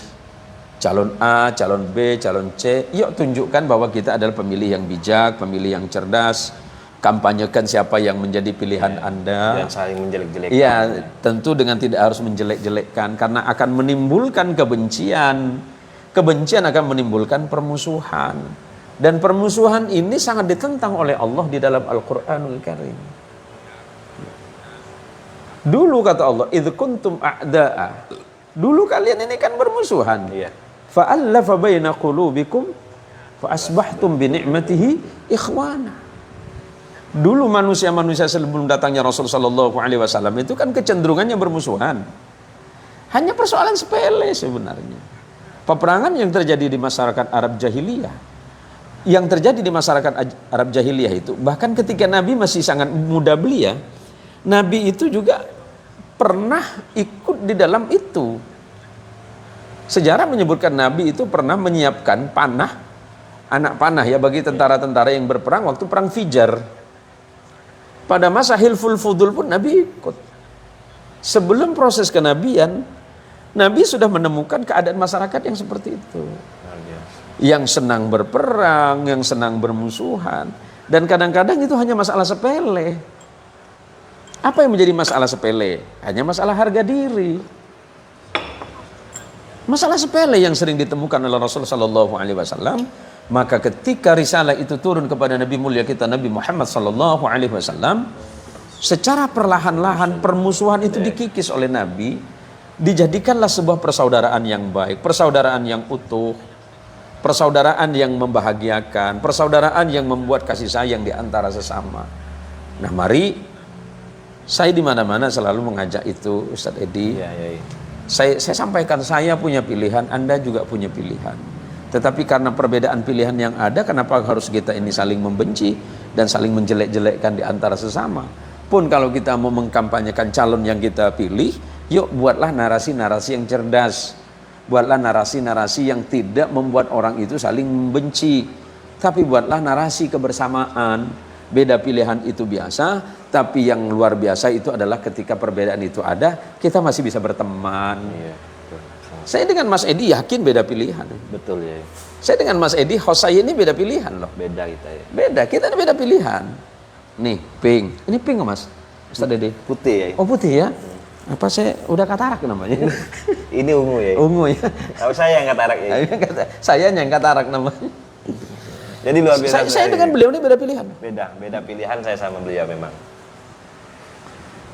calon A, calon B, calon C, yuk tunjukkan bahwa kita adalah pemilih yang bijak, pemilih yang cerdas. Kampanyekan siapa yang menjadi pilihan Anda. Dan saling menjelek-jelekkan. Iya, tentu dengan tidak harus menjelek-jelekkan, karena akan menimbulkan kebencian. Kebencian akan menimbulkan permusuhan. Dan permusuhan ini sangat ditentang oleh Allah di dalam Al-Quranul Karim. Dulu kata Allah, idh kuntum a'da'a. Dulu kalian ini kan bermusuhan. Iya. Fa'allafa baina qulubikum fa asbahtum bi ni'matihi ikhwana. Dulu manusia-manusia sebelum datangnya Rasul sallallahu alaihi wasallam itu kan kecenderungannya bermusuhan. Hanya persoalan sepele sebenarnya. Peperangan yang terjadi di masyarakat Arab jahiliyah. Yang terjadi di masyarakat Arab jahiliyah itu, bahkan ketika Nabi masih sangat muda belia, Nabi itu juga pernah ikut di dalam itu. Sejarah menyebutkan Nabi itu pernah menyiapkan panah, anak panah ya bagi tentara-tentara yang berperang waktu perang Fijar. Pada masa Hilful Fudul pun Nabi ikut. Sebelum proses kenabian, Nabi sudah menemukan keadaan masyarakat yang seperti itu. Luar biasa. Yang senang berperang, yang senang bermusuhan. Dan kadang-kadang itu hanya masalah sepele. Apa yang menjadi masalah sepele? Hanya masalah harga diri. Masalah sepele yang sering ditemukan oleh Rasulullah SAW. Maka ketika risalah itu turun kepada Nabi mulia kita Nabi Muhammad SAW, secara perlahan-lahan permusuhan itu dikikis oleh Nabi. Dijadikanlah sebuah persaudaraan yang baik, persaudaraan yang utuh, persaudaraan yang membahagiakan, persaudaraan yang membuat kasih sayang di antara sesama. Nah, mari saya di mana-mana selalu mengajak itu, Ustadz Edi. Iya, iya, iya. Saya sampaikan, saya punya pilihan, Anda juga punya pilihan. Tetapi karena perbedaan pilihan yang ada, kenapa harus kita ini saling membenci dan saling menjelek-jelekkan di antara sesama? Pun kalau kita mau mengkampanyekan calon yang kita pilih, yuk buatlah narasi-narasi yang cerdas. Buatlah narasi-narasi yang tidak membuat orang itu saling membenci. Tapi buatlah narasi kebersamaan. Beda pilihan itu biasa, tapi yang luar biasa itu adalah ketika perbedaan itu ada, kita masih bisa berteman. Iya, betul. Saya dengan Mas Edi yakin beda pilihan. Betul ya. Saya dengan Mas Edi, host saya ini beda pilihan loh. Beda kita ya. Beda, kita ada beda pilihan. Nih, pink. Ini pink nggak Mas? Ustaz Edi? Putih ya. Oh putih ya? Apa saya udah katarak namanya? Ini ungu ya. Ungu ya. Kalau saya yang katarak ya. Saya yang katarak namanya. Jadi luar biasa. Saya dengan beliau ini beda pilihan. Beda pilihan saya sama beliau memang.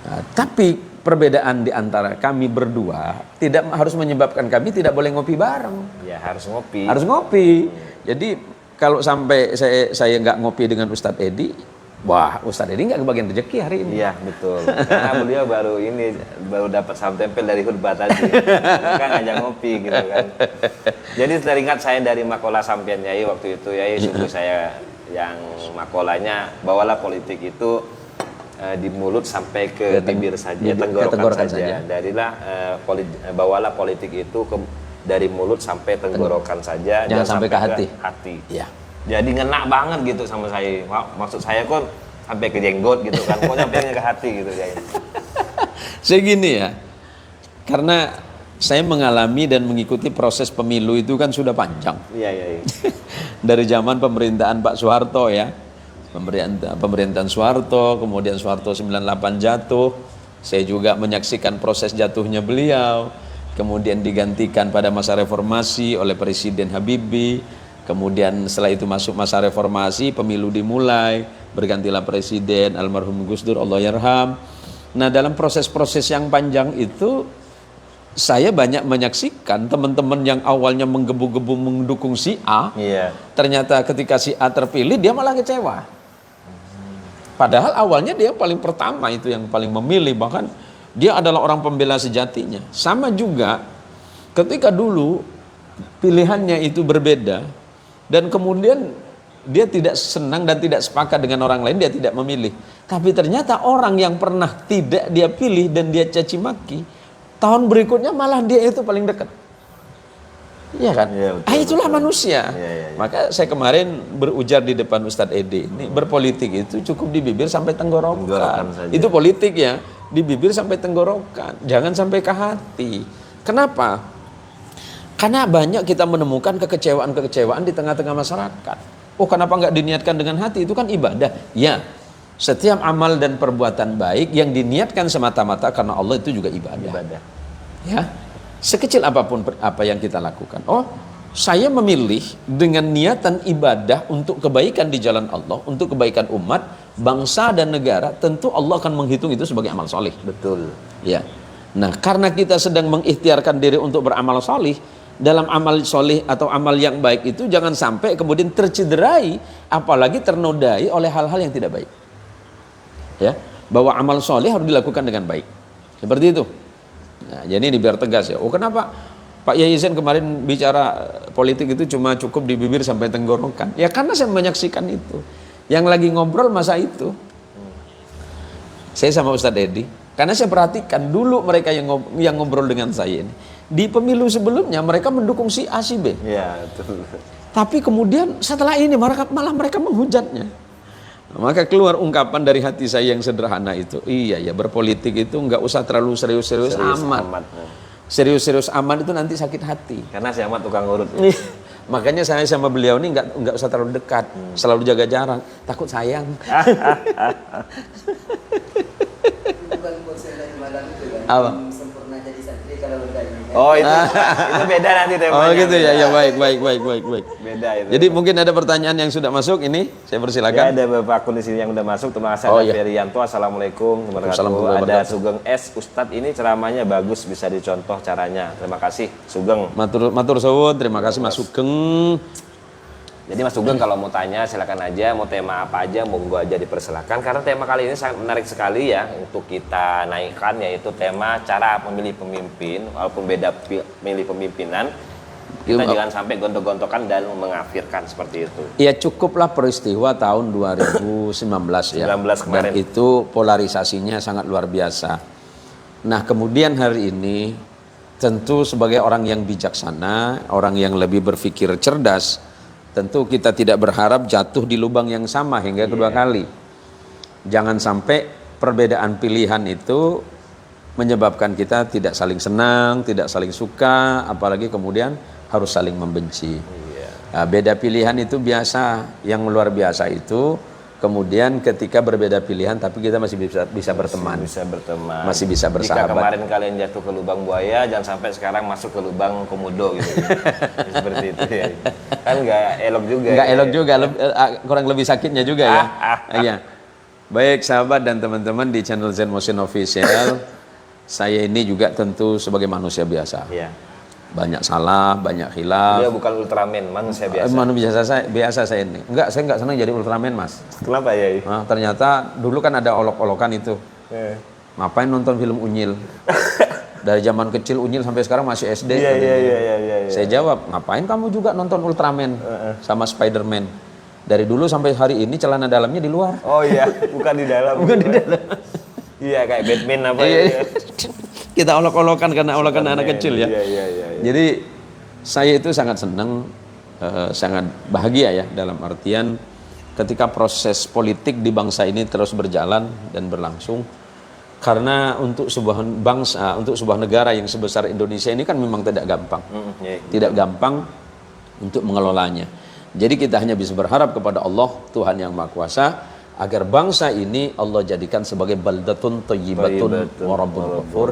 Nah, tapi perbedaan di antara kami berdua tidak harus menyebabkan kami tidak boleh ngopi bareng. Ya harus ngopi. Harus ngopi. Jadi kalau sampai saya nggak ngopi dengan Ustadz Edi, wah Ustadz Edi nggak kebagian rezeki hari ini. Iya betul. Karena beliau baru dapat salam tempel dari khutbah tadi. Kan ngajak ngopi gitu kan. Jadi teringat saya dari makola sampean Yai waktu itu Yai suruh saya yang makolanya bawalah politik itu di mulut sampai ke bibir saja, tenggorokan saja. Darilah bawalah politik itu dari mulut sampai tenggorokan saja, jangan sampai ke hati. Ya. Jadi ngena banget gitu sama saya. Maksud saya kok sampai ke jenggot gitu kan, kok nyampe ke hati gitu ya. Saya gini ya, karena saya mengalami dan mengikuti proses pemilu itu kan sudah panjang. Iya. Dari zaman pemerintahan Pak Soeharto ya. Pemerintahan Soeharto, kemudian Soeharto 98 jatuh. Saya juga menyaksikan proses jatuhnya beliau. Kemudian digantikan pada masa reformasi oleh Presiden Habibie. Kemudian setelah itu masuk masa reformasi, pemilu dimulai, bergantilah presiden almarhum Gus Dur, Allah yarham. Nah, dalam proses-proses yang panjang itu saya banyak menyaksikan teman-teman yang awalnya menggebu-gebu mendukung si A, ternyata ketika si A terpilih dia malah kecewa. Padahal awalnya dia paling pertama itu yang paling memilih, bahkan dia adalah orang pembela sejatinya. Sama juga ketika dulu pilihannya itu berbeda dan kemudian dia tidak senang dan tidak sepakat dengan orang lain, dia tidak memilih. Tapi ternyata orang yang pernah tidak dia pilih dan dia caci maki, tahun berikutnya malah dia itu paling dekat. Iya kan? Ya, betul, itulah betul. Manusia. Ya. Maka saya kemarin berujar di depan Ustadz Edi ini, berpolitik itu cukup di bibir sampai tenggorokan. Itu politik ya, di bibir sampai tenggorokan, jangan sampai ke hati. Kenapa? Karena banyak kita menemukan kekecewaan-kekecewaan di tengah-tengah masyarakat. Oh, kenapa nggak diniatkan dengan hati? Itu kan ibadah. Ya, setiap amal dan perbuatan baik yang diniatkan semata-mata karena Allah itu juga ibadah. Ya. Sekecil apapun apa yang kita lakukan. Oh, saya memilih dengan niatan ibadah untuk kebaikan di jalan Allah, untuk kebaikan umat, bangsa dan negara, tentu Allah akan menghitung itu sebagai amal soleh. Betul. Ya. Nah, karena kita sedang mengikhtiarkan diri untuk beramal soleh, dalam amal soleh atau amal yang baik itu jangan sampai kemudian tercederai, apalagi ternodai oleh hal-hal yang tidak baik. Ya, bahwa amal soleh harus dilakukan dengan baik. Seperti itu. Nah, jadi ini biar tegas ya. Oh, kenapa Pak Yai Zain kemarin bicara politik itu cuma cukup di bibir sampai tenggorokan? Ya karena saya menyaksikan itu. Yang lagi ngobrol masa itu. Saya sama Ustadz Edi. Karena saya perhatikan dulu mereka yang ngobrol dengan saya ini. Di pemilu sebelumnya mereka mendukung si A, si B. Iya, betul. Tapi kemudian setelah ini malah mereka menghujatnya. Maka keluar ungkapan dari hati saya yang sederhana itu. Iya ya, berpolitik itu nggak usah terlalu serius-serius amat. Serius-serius aman itu nanti sakit hati. Karena si Ahmad tukang urut. Makanya saya sama beliau ini nggak usah terlalu dekat, selalu jaga jarak, takut sayang. Bukan konsen lagi malam itu kan. Apa? Sempurna jadi santri kalau bertanya. Oh itu beda nanti temanya. Oh gitu ya, ya baik. Beda itu. Jadi mungkin ada pertanyaan yang sudah masuk ini, saya Ya, persilakan. ada beberapa akun di sini yang udah masuk. Terima kasih. Oh, Ada iya. Ferianto, assalamualaikum. Waalaikumsalam. Ada Sugeng S, Ustadz ini ceramahnya bagus, bisa dicontoh caranya. Terima kasih Sugeng. Matur suwun, terima kasih Mas Sugeng. Jadi Mas Sugeng kalau mau tanya silakan aja, mau tema apa aja monggo aja dipersilakan. Karena tema kali ini sangat menarik sekali ya untuk kita naikkan, yaitu tema cara memilih pemimpin. Walaupun beda milih pemimpinan, kita Iya, jangan sampai gontok-gontokan dan mengafirkan seperti itu. Ya cukuplah peristiwa tahun 2019 ya. 19 kemarin. Dan itu polarisasinya sangat luar biasa. Nah kemudian hari ini tentu sebagai orang yang bijaksana, orang yang lebih berpikir cerdas, tentu kita tidak berharap jatuh di lubang yang sama hingga kedua kali. Jangan sampai perbedaan pilihan itu menyebabkan kita tidak saling senang, tidak saling suka, apalagi kemudian harus saling membenci. Nah, beda pilihan itu biasa, yang luar biasa itu kemudian ketika berbeda pilihan tapi kita masih bisa berteman. Bisa berteman. Masih bisa Jika bersahabat. kemarin kalian jatuh ke lubang buaya, jangan sampai sekarang masuk ke lubang komodo gitu. Seperti itu ya. Kan nggak elok juga. Nggak ya. elok juga, kurang lebih sakitnya juga ya. Iya. Baik sahabat dan teman-teman di channel Zen Motion Official, saya ini juga tentu sebagai manusia biasa. Iya. Banyak salah, banyak khilaf. Dia bukan Ultraman, manusia biasa. Biasa saya ini. Saya nggak senang jadi Ultraman, Mas. Kenapa ya? Nah, ternyata dulu kan ada olok-olokan itu. Ngapain nonton film Unyil? Dari zaman kecil Unyil sampai sekarang masih SD. Iya. Saya jawab, ngapain kamu juga nonton Ultraman sama Spiderman? Dari dulu sampai hari ini celana dalamnya di luar. Oh iya, bukan di dalam. Bukan di dalam. Iya, kayak Batman apa Iya. ya. Kita olok-olokan karena olokan anak kecil ya. Iya. Jadi saya itu sangat senang, sangat bahagia ya dalam artian ketika proses politik di bangsa ini terus berjalan dan berlangsung. Karena untuk sebuah bangsa, untuk sebuah negara yang sebesar Indonesia ini kan memang tidak gampang. Tidak gampang untuk mengelolanya. Jadi kita hanya bisa berharap kepada Allah, Tuhan yang Maha Kuasa, agar bangsa ini Allah jadikan sebagai baldatun thayyibatun wa rabbun ghafur,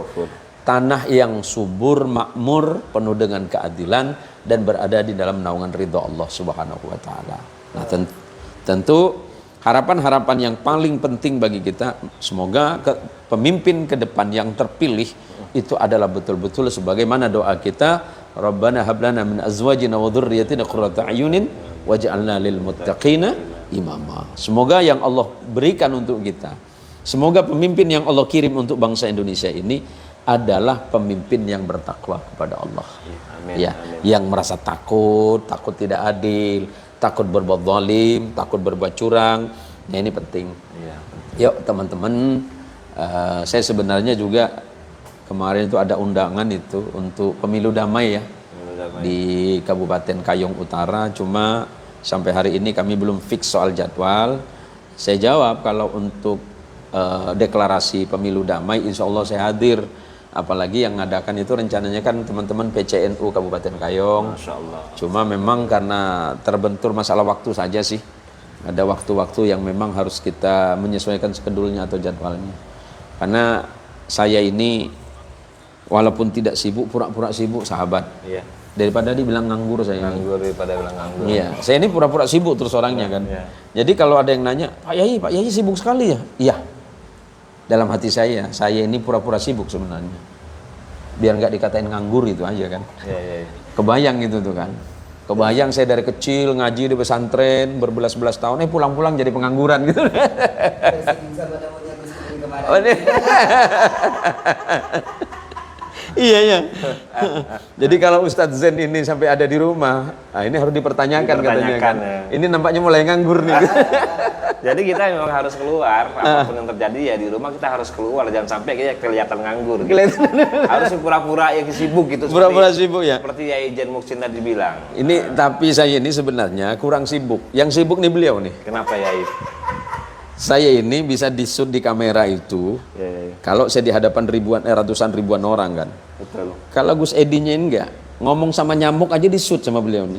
tanah yang subur, makmur, penuh dengan keadilan dan berada di dalam naungan ridha Allah Subhanahu wa taala. Nah, tentu harapan-harapan yang paling penting bagi kita, semoga pemimpin ke depan yang terpilih itu adalah betul-betul sebagaimana doa kita, Rabbana hab lana min azwajina wa dhurriyyatina qurrata a'yunin waj'alna lil muttaqina imama. Semoga yang Allah berikan untuk kita, semoga pemimpin yang Allah kirim untuk bangsa Indonesia ini adalah pemimpin yang bertakwa kepada Allah. Amin, Ya, amin. yang merasa takut tidak adil, takut berbuat zalim, takut berbuat curang. Ya, ini penting. Iya. Yuk teman-teman, saya sebenarnya juga kemarin itu ada undangan itu untuk pemilu damai ya di Kabupaten Kayong Utara, cuma sampai hari ini kami belum fix soal jadwal. Saya jawab kalau untuk deklarasi pemilu damai insya Allah saya hadir. Apalagi yang ngadakan itu rencananya kan teman-teman PCNU Kabupaten Kayong. Masya Allah. Cuma memang karena terbentur masalah waktu saja sih. Ada waktu-waktu yang memang harus kita menyesuaikan skedulnya atau jadwalnya. Karena saya ini walaupun tidak sibuk, pura-pura sibuk sahabat. Iya. Daripada dibilang nganggur saya ini. Nganggur daripada bilang nganggur. Iya, saya ini pura-pura sibuk terus orangnya kan. Iya. Jadi kalau ada yang nanya, Pak Yai sibuk sekali ya? Iya. Dalam hati saya ini pura-pura sibuk sebenarnya. Biar nggak dikatain nganggur itu aja kan. Iya. Kebayang gitu tuh kan. Kebayang saya dari kecil ngaji di pesantren berbelas-belas tahun, pulang-pulang jadi pengangguran gitu. Persinggung sama namanya Gus Muhyiddin kemarin. Oh, ini. Iya. Jadi kalau Ustadz Zen ini sampai ada di rumah, nah ini harus dipertanyakan katanya kan. Ya. Ini nampaknya mulai nganggur nih. Jadi kita memang harus keluar, apapun yang terjadi ya di rumah kita harus keluar, jangan sampai kita kelihatan nganggur. Gitu. Harus pura-pura yang sibuk gitu. Pura-pura sibuk ya. Seperti Yai Jen Muksin tadi bilang. Ini tapi saya ini sebenarnya kurang sibuk. Yang sibuk nih beliau nih. Kenapa Yai? Saya ini bisa di-shoot di kamera itu Iya. kalau saya di hadapan ratusan ribuan orang kan. Betul. Kalau Gus Edinya ini enggak, ngomong sama nyamuk aja di-shoot sama beliau nih.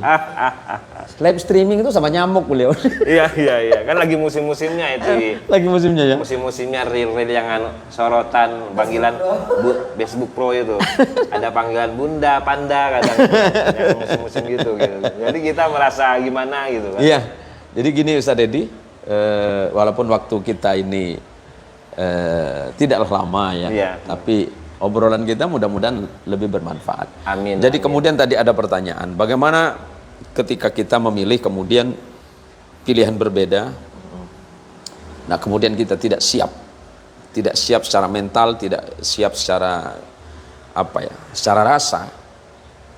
Live streaming itu sama nyamuk beliau. Iya, kan lagi musim-musimnya itu. Lagi musimnya ya. Musim-musimnya reel-reel yang sorotan panggilan Facebook Pro itu. Ada panggilan bunda, panda kadang yang musim-musim gitu. Jadi kita merasa gimana gitu kan. Iya. Jadi gini Ustadz Edi, walaupun waktu kita ini tidaklah lama ya, Iya. tapi obrolan kita mudah-mudahan lebih bermanfaat. Amin. Jadi amin. kemudian tadi ada pertanyaan, bagaimana ketika kita memilih kemudian pilihan berbeda, nah kemudian kita tidak siap secara mental, tidak siap secara secara rasa,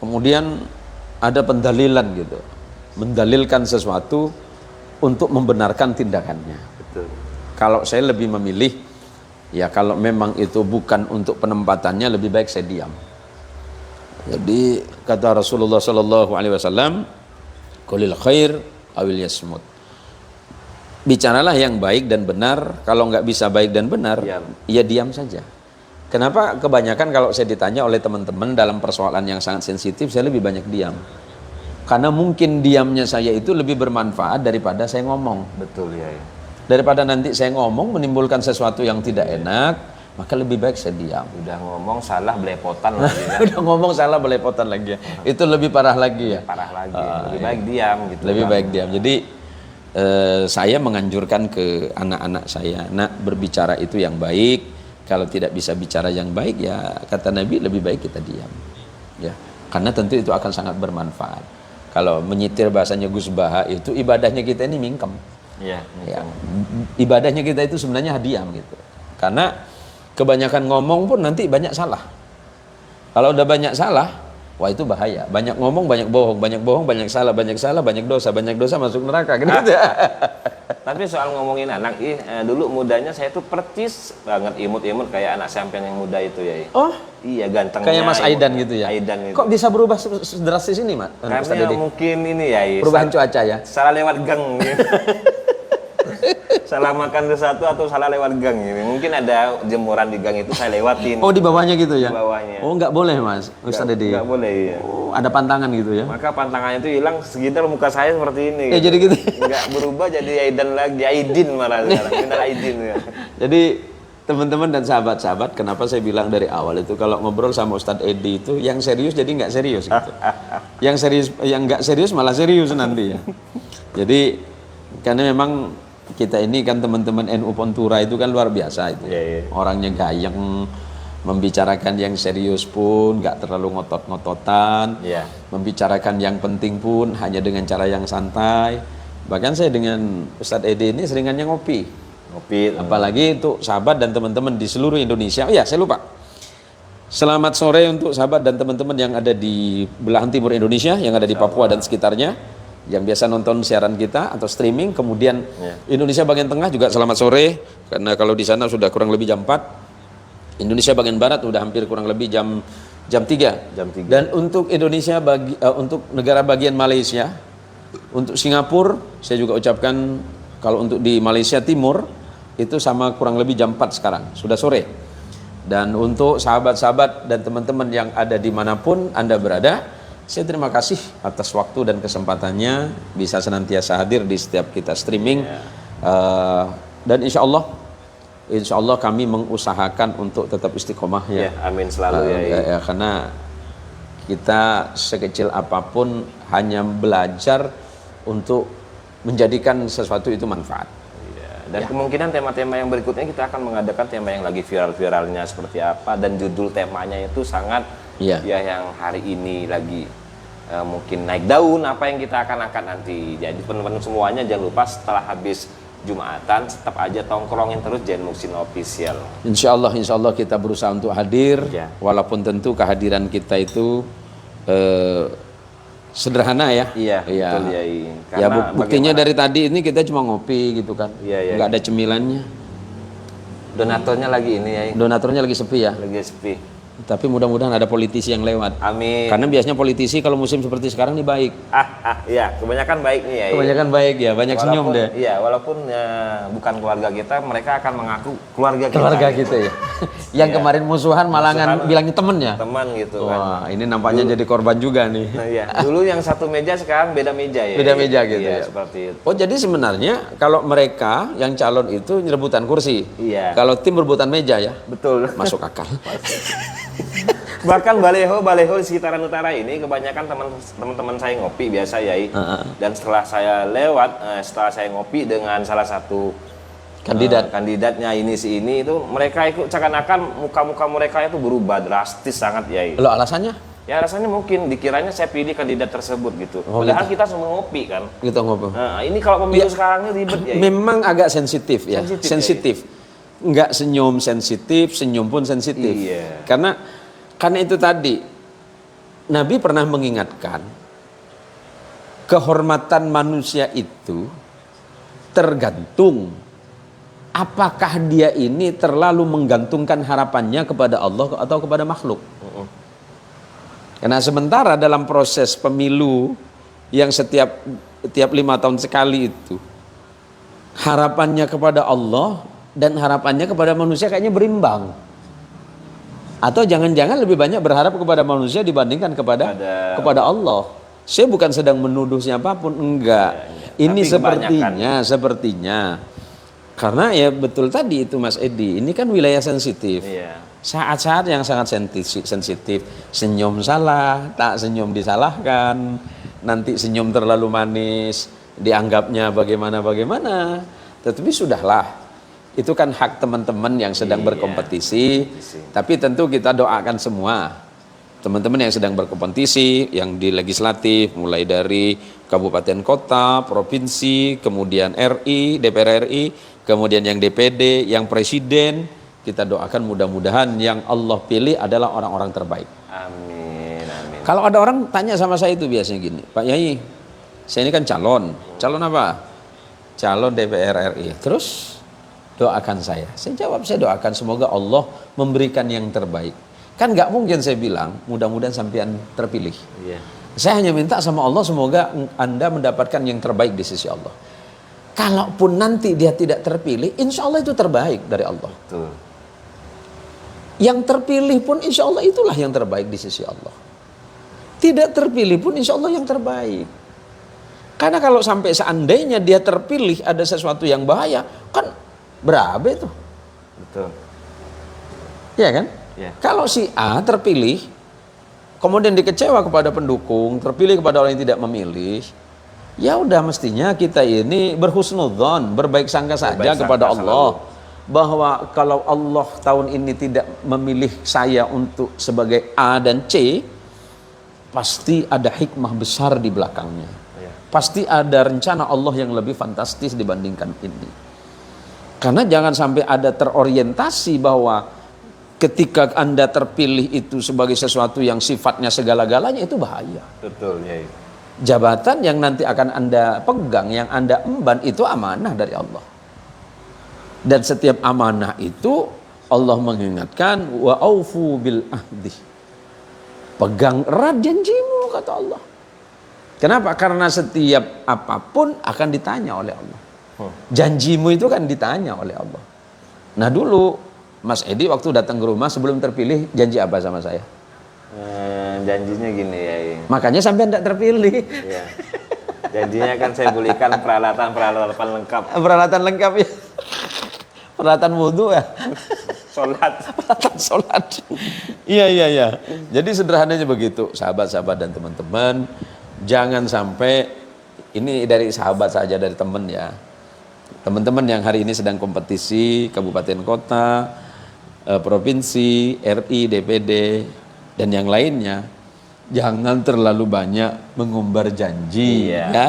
kemudian ada pendalilan gitu, mendalilkan sesuatu untuk membenarkan tindakannya. Betul. Kalau saya lebih memilih, ya kalau memang itu bukan untuk penempatannya, lebih baik saya diam. Jadi kata Rasulullah Sallallahu Alaihi Wasallam, qulil khair awil yasmut. Bicaralah yang baik dan benar. Kalau nggak bisa baik dan benar, ya diam saja. Kenapa kebanyakan kalau saya ditanya oleh teman-teman dalam persoalan yang sangat sensitif, saya lebih banyak diam. Karena mungkin diamnya saya itu lebih bermanfaat daripada saya ngomong. Betul ya. Daripada nanti saya ngomong menimbulkan sesuatu yang tidak enak, maka lebih baik saya diam. Udah ngomong salah belepotan lagi. Udah ngomong salah belepotan lagi ya. Itu lebih parah lagi ya. Parah lagi. Lebih baik diam gitu. Lebih baik diam. Jadi saya menganjurkan ke anak-anak saya, nak, berbicara itu yang baik. Kalau tidak bisa bicara yang baik, ya kata Nabi lebih baik kita diam. Ya, karena tentu itu akan sangat bermanfaat. Kalau menyitir bahasanya Gus Baha itu ibadahnya kita ini mingkem. Iya. Ya, ibadahnya kita itu sebenarnya diam gitu. Karena kebanyakan ngomong pun nanti banyak salah. Kalau udah banyak salah, wah itu bahaya. Banyak ngomong, banyak bohong, banyak salah, banyak dosa masuk neraka gitu. Tapi soal ngomongin anak, dulu mudanya saya tuh percis banget imut-imut kayak anak sampean yang muda itu ya. Oh, iya gantengnya. kayak Mas Aidan gitu ya. Aidan itu. Kok bisa berubah drastis ini, Mas? Karena mungkin ini ya. Perubahan cuaca ya. Salah lewat gang gitu. Salah makan sesuatu atau salah lewat gang gitu. Mungkin ada jemuran di gang itu saya lewatin. Oh, di bawahnya gitu ya? Di bawahnya. Oh, nggak boleh, Mas. Ustaz Dedi. Nggak boleh, iya. Oh, ada pantangan gitu ya? Maka pantangannya itu hilang sekitar muka saya seperti ini. Ya, jadi gitu. Nggak berubah jadi Aidan lagi, Aidin malah sekarang. Minal Aidin ya. Jadi teman-teman dan sahabat-sahabat, kenapa saya bilang dari awal itu kalau ngobrol sama Ustadz Edi itu yang serius jadi nggak serius gitu. Yang serius, yang nggak serius malah serius nanti ya. Jadi karena memang kita ini kan teman-teman NU Pontura itu kan luar biasa itu. Orangnya gayeng, membicarakan yang serius pun nggak terlalu ngotot-ngototan, membicarakan yang penting pun hanya dengan cara yang santai. Bahkan saya dengan Ustadz Edi ini seringannya ngopi. Apalagi untuk sahabat dan teman-teman di seluruh Indonesia. Oh ya, saya lupa. Selamat sore untuk sahabat dan teman-teman yang ada di belahan timur Indonesia, yang ada di Papua dan sekitarnya, yang biasa nonton siaran kita atau streaming. Kemudian Indonesia bagian tengah juga selamat sore, karena kalau di sana sudah kurang lebih jam 4. Indonesia bagian barat sudah hampir kurang lebih jam 3. Dan untuk Indonesia untuk negara bagian Malaysia, untuk Singapura saya juga ucapkan, kalau untuk di Malaysia Timur itu sama kurang lebih jam 4 sekarang, sudah sore. Dan untuk sahabat-sahabat dan teman-teman yang ada dimanapun Anda berada, saya terima kasih atas waktu dan kesempatannya bisa senantiasa hadir di setiap kita streaming. Dan insya Allah kami mengusahakan untuk tetap istiqomah ya. Amin selalu ya. Karena kita sekecil apapun hanya belajar untuk menjadikan sesuatu itu manfaat. Dan kemungkinan tema-tema yang berikutnya kita akan mengadakan tema yang lagi viral-viralnya seperti apa, dan judul temanya itu sangat yang hari ini lagi mungkin naik daun, apa yang kita akan angkat nanti. Jadi teman-teman semuanya jangan lupa setelah habis Jumatan tetap aja tongkrongin terus Zain Muhsin Official. Insya Allah kita berusaha untuk hadir, walaupun tentu kehadiran kita itu sederhana ya. Betul ya. Ya buktinya dari tadi ini kita cuma ngopi gitu kan, nggak ada cemilannya. Donaturnya lagi ini ya. Donaturnya lagi sepi ya. Lagi sepi. Tapi mudah-mudahan ada politisi yang lewat. Amin. Karena biasanya politisi kalau musim seperti sekarang ini baik. Ya, kebanyakan baik nih ya. Kebanyakan baik ya, banyak senyum deh. Iya, walaupun bukan keluarga kita, mereka akan mengaku keluarga kita. Keluarga kita ya. Yang kemarin musuhan malangan bilangnya temennya. Teman gitu kan. Wah, ini nampaknya jadi korban juga nih. Nah, iya. Dulu yang satu meja, sekarang beda meja ya. Beda meja gitu iya, ya. Seperti itu. Oh, jadi sebenarnya kalau mereka yang calon itu rebutan kursi. Iya. Kalau tim rebutan meja ya. Betul. Masuk akal. Bahkan baleho di sekitaran utara ini kebanyakan teman-teman saya ngopi biasa ya. Dan setelah saya lewat, setelah saya ngopi dengan salah satu kandidatnya ini itu mereka ikut seakan-akan muka-muka mereka itu berubah drastis sangat ya. Lo alasannya? Ya alasannya mungkin dikiranya saya pilih kandidat tersebut gitu. Oh, padahal gitu. kita semua ngopi kan. Kita ngopi. Nah, ini kalau pemilu sekarang ini ribet ya. Memang agak sensitif ya. Sensitif. Enggak senyum sensitif, senyum pun sensitif. Iya. Karena itu tadi Nabi pernah mengingatkan kehormatan manusia itu tergantung apakah dia ini terlalu menggantungkan harapannya kepada Allah atau kepada makhluk. Karena sementara dalam proses pemilu yang setiap 5 tahun sekali itu harapannya kepada Allah dan harapannya kepada manusia kayaknya berimbang. Atau jangan-jangan lebih banyak berharap kepada manusia dibandingkan kepada Allah. Saya bukan sedang menuduh siapapun, enggak. Ini sepertinya. Karena ya betul tadi itu Mas Edi, ini kan wilayah sensitif. Iya. Saat-saat yang sangat sensitif, senyum salah, tak senyum disalahkan, nanti senyum terlalu manis, dianggapnya bagaimana. Tetapi sudahlah. Itu kan hak teman-teman yang sedang berkompetisi. Tapi tentu kita doakan semua teman-teman yang sedang berkompetisi, yang di legislatif, mulai dari kabupaten kota, provinsi, kemudian RI, DPR RI, kemudian yang DPD, yang presiden. Kita doakan mudah-mudahan yang Allah pilih adalah orang-orang terbaik. Amin. Kalau ada orang tanya sama saya itu biasanya gini, Pak Yai, saya ini kan calon apa? Calon DPR RI. Terus doakan saya jawab, saya doakan semoga Allah memberikan yang terbaik. Kan nggak mungkin saya bilang mudah-mudahan sampean terpilih. Iya. Saya hanya minta sama Allah semoga Anda mendapatkan yang terbaik di sisi Allah. Kalaupun nanti dia tidak terpilih, insya Allah itu terbaik dari Allah. Betul. Yang terpilih pun insya Allah itulah yang terbaik di sisi Allah. Tidak terpilih pun insya Allah yang terbaik. Karena kalau sampai seandainya dia terpilih ada sesuatu yang bahaya, kan berabe tuh. Betul. Iya kan? Ya. Kalau si A terpilih, kemudian dikecewa kepada pendukung, terpilih kepada orang yang tidak memilih, ya udah mestinya kita ini berhusnudzon, berbaik sangka saja kepada Allah. Bahwa kalau Allah tahun ini tidak memilih saya untuk sebagai A dan C, pasti ada hikmah besar di belakangnya. Ya. Pasti ada rencana Allah yang lebih fantastis dibandingkan ini. Karena jangan sampai ada terorientasi bahwa ketika Anda terpilih itu sebagai sesuatu yang sifatnya segala-galanya, itu bahaya. Betul, ya. Jabatan yang nanti akan Anda pegang, yang Anda emban, itu amanah dari Allah. Dan setiap amanah itu Allah mengingatkan, wa aufu bil ahdi. Pegang erat janjimu, kata Allah. Kenapa? Karena setiap apapun akan ditanya oleh Allah. Janjimu itu kan ditanya oleh Allah. Nah dulu Mas Edi waktu datang ke rumah sebelum terpilih janji apa sama saya? Janjinya gini ya. Makanya sampai tidak terpilih. Ya. Janjinya kan saya belikan peralatan lengkap. Peralatan lengkap ya. Peralatan wudhu ya. Peralatan sholat. Iya. Jadi sederhananya begitu, sahabat-sahabat dan teman-teman. Jangan sampai, ini dari sahabat saja, dari teman ya. Teman-teman yang hari ini sedang kompetisi, kabupaten kota, provinsi, RI, DPD, dan yang lainnya, jangan terlalu banyak mengumbar janji. Iya, ya.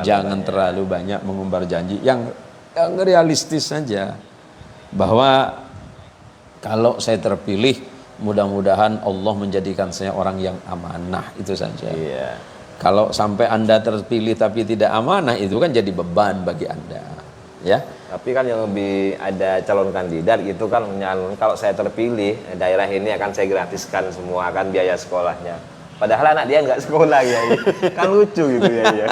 Jangan terlalu banyak mengumbar janji. Yang realistis saja. Bahwa kalau saya terpilih, mudah-mudahan Allah menjadikan saya orang yang amanah, itu saja. Iya. Kalau sampai Anda terpilih tapi tidak amanah, itu kan jadi beban bagi Anda. Ya. Tapi kan yang lebih ada calon kandidat itu kan menyalon, kalau saya terpilih daerah ini akan saya gratiskan semua kan biaya sekolahnya. Padahal anak dia nggak sekolah ya, kan lucu gitu ya.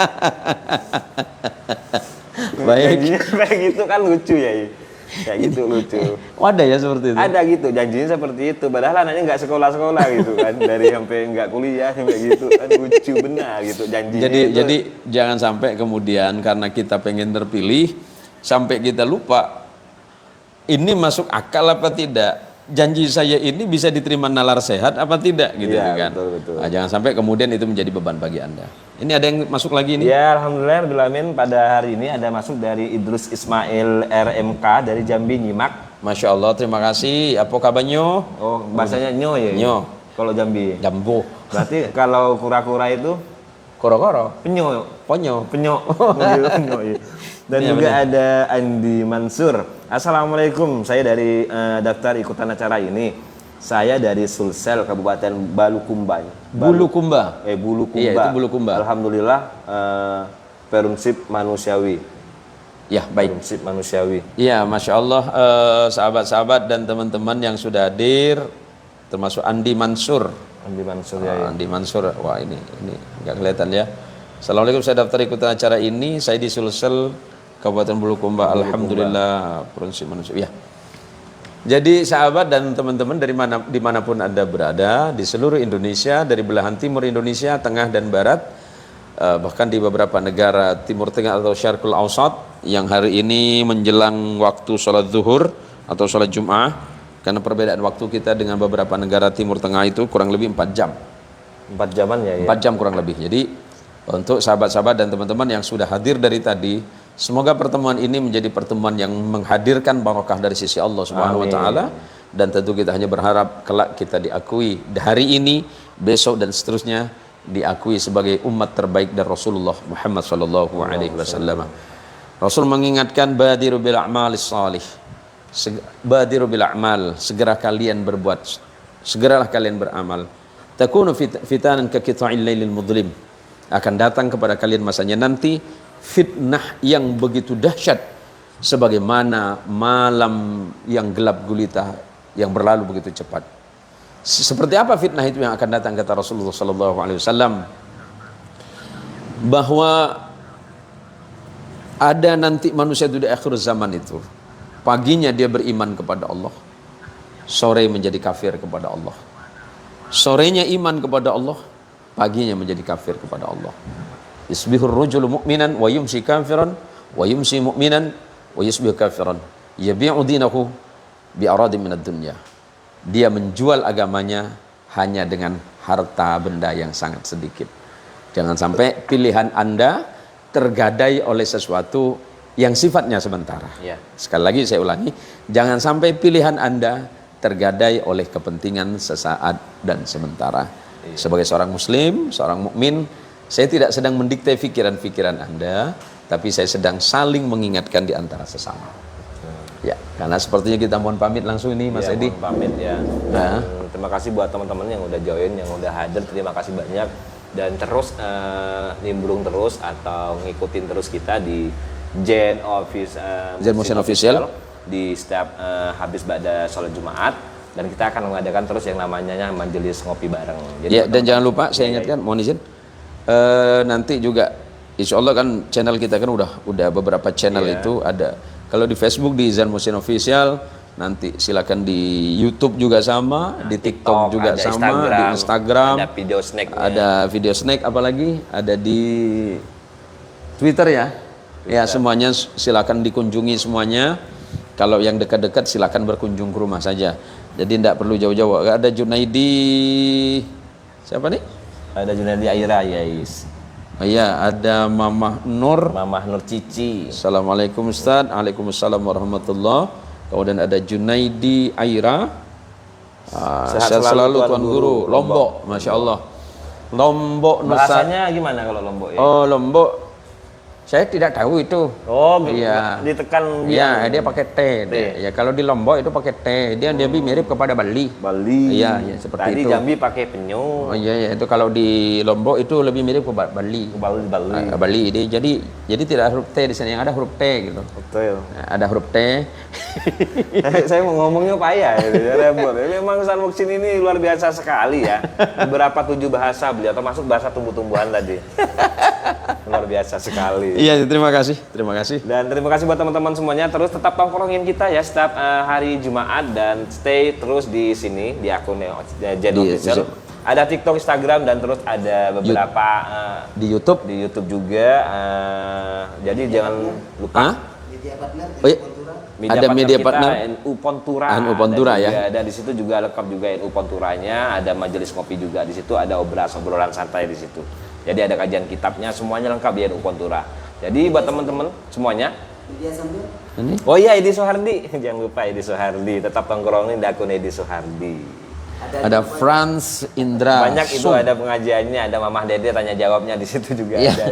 Baik. Kayak gitu kan lucu ya. Kayak gitu lucu. Ada ya seperti itu. Ada gitu, janjinya seperti itu. Padahal anaknya nggak sekolah-sekolah gitu kan, dari sampai nggak kuliah sampai gitu kan lucu benar gitu janjinya. Jadi jangan sampai kemudian karena kita pengen terpilih sampai kita lupa ini masuk akal apa tidak, janji saya ini bisa diterima nalar sehat apa tidak gitu Iya, kan. betul. Nah, jangan sampai kemudian itu menjadi beban bagi Anda. Ini ada yang masuk lagi ini? Ya, alhamdulillah rabbil alamin, pada hari ini ada masuk dari Idrus Ismail RMK dari Jambi Nyimak. Masya Allah, terima kasih. Apa kabarnya? Oh, bahasanya nyo ya. Nyo. Kalau Jambi. Jambu. Berarti kalau kura-kura itu Koro-koro. penyo. Ponyo. Penyo. Penyo, iya. Dan Iya, juga benar. ada Andi Mansur. Assalamualaikum, saya dari daftar ikutan acara ini. Saya dari Sulsel, Kabupaten Bulukumba. Bulukumba. Bulukumba. Iya, itu Bulukumba. Alhamdulillah, prinsip manusiawi. Ya, baik. Prinsip manusiawi. Iya, Masya Allah, sahabat-sahabat dan teman-teman yang sudah hadir, termasuk Andi Mansur. Andi Mansur ya. Andi Mansur, wah ini nggak kelihatan ya. Assalamualaikum, saya daftar ikutan acara ini. Saya di Sulsel, Kabupaten Bulukumba. Alhamdulillah, prinsip manusia. Ya. Jadi sahabat dan teman-teman dimanapun Anda berada di seluruh Indonesia, dari belahan timur Indonesia, tengah dan barat, bahkan di beberapa negara Timur Tengah atau Syarqul Awsat yang hari ini menjelang waktu sholat zuhur atau sholat Jum'ah, karena perbedaan waktu kita dengan beberapa negara Timur Tengah itu kurang lebih 4 jam. 4 jaman ya. 4 jam kurang lebih. Jadi untuk sahabat-sahabat dan teman-teman yang sudah hadir dari tadi, semoga pertemuan ini menjadi pertemuan yang menghadirkan barakah dari sisi Allah Subhanahu wa taala, dan tentu kita hanya berharap kelak kita diakui hari ini, besok dan seterusnya diakui sebagai umat terbaik dari Rasulullah Muhammad sallallahu alaihi wasallam. Rasul mengingatkan badiru bil a'malis salih. Badiru bil a'mal, segeralah kalian beramal. Takunu fitanan ka qita'il lailil mudlim. Akan datang kepada kalian masanya nanti fitnah yang begitu dahsyat sebagaimana malam yang gelap gulita yang berlalu begitu cepat. Seperti apa fitnah itu yang akan datang, kata Rasulullah sallallahu alaihi wasallam, bahwa ada nanti manusia itu di akhir zaman itu, paginya dia beriman kepada Allah, sore menjadi kafir kepada Allah. Sorenya iman kepada Allah, paginya menjadi kafir kepada Allah. Yusbihur rajulu mu'minan wa yumsi kafiran wa yumsi mu'minan wa yusbihu kafiran yabi'u dinahu bi aradin minad dunya. Dia menjual agamanya hanya dengan harta benda yang sangat sedikit. Jangan sampai pilihan Anda tergadai oleh sesuatu yang sifatnya sementara. Ya. Sekali lagi saya ulangi, jangan sampai pilihan Anda tergadai oleh kepentingan sesaat dan sementara. Sebagai seorang muslim, seorang mukmin, saya tidak sedang mendikte pikiran-pikiran Anda, tapi saya sedang saling mengingatkan di antara sesama. Ya, karena sepertinya kita mohon pamit langsung ini, Mas Edi. Mohon pamit ya. Dan terima kasih buat teman-teman yang udah join, yang udah hadir. Terima kasih banyak. Dan terus nimbrung terus atau ngikutin terus kita di Zen Motion Official di setiap habis pada sholat Jumat. Dan kita akan mengadakan terus yang namanya majelis ngopi bareng. Jadi Ya, dan jangan lupa saya ingatkan, mohon izin, nanti juga insya Allah kan channel kita kan udah beberapa channel itu ada. Kalau di Facebook di Zen Motion Official, nanti silakan di YouTube juga sama, di TikTok juga ada sama, di Instagram ada video snack, video snack, apalagi ada di Twitter ya. Ya, semuanya silakan dikunjungi semuanya. Kalau yang dekat-dekat silakan berkunjung ke rumah saja. Jadi tidak perlu jauh-jauh. Ada Junaidi, siapa nih? Ada Junaidi Aira, yes. Oh iya, ada Mamah Nur. Mamah Nur Cici. Assalamualaikum Ustaz. Waalaikumsalam warahmatullah. Kemudian ada Junaidi Aira. Sehat selalu Tuan Guru. Lombok, Masya Allah. Lombok Nusa. Bahasanya gimana kalau Lombok ya? Oh, Lombok. Saya tidak tahu itu. Oh, Iya. ditekan Iya, dia pakai T. Ya, kalau di Lombok itu pakai T. Dia lebih mirip kepada Bali. Bali. Iya, seperti Tadi itu. Jambi pakai penyu. Oh iya, itu kalau di Lombok itu lebih mirip ke Bali. Bali. Bali. Jadi tidak ada huruf T di sini, yang ada huruf T gitu. Betul. Nah, ada huruf T. Saya mau ngomongnya payah ya, repot. Memang Ustaz Muhsin ini luar biasa sekali ya. Beberapa 7 bahasa beliau, termasuk bahasa tumbuh-tumbuhan tadi. Luar biasa sekali. Iya, terima kasih. Terima kasih. Dan terima kasih buat teman-teman semuanya. Terus tetap tongkrongin kita ya setiap hari Jumat dan stay terus di sini di akun Jen Official. Ada TikTok, Instagram dan terus ada beberapa di YouTube. Di YouTube juga. Jadi jangan lupa. Media partner Oh, iya. Ada media kita, partner NU Pontura. NU Pontura ada ya. juga, ada di situ juga lengkap juga NU Ponturanya. Ada majelis kopi juga di situ. Ada obrolan santai di situ. Jadi ada kajian kitabnya, semuanya lengkap di NU Pontura. Jadi buat teman-teman semuanya. Media sambil. Ini. Oh iya, Edi Sohardi. Jangan lupa Edi Sohardi. Tetap tongkrongin di akun Edi Sohardi. Ada Franz Indra. Banyak itu, Sung. ada pengajiannya, ada Mamah Dede tanya jawabnya di situ juga Iya. ada.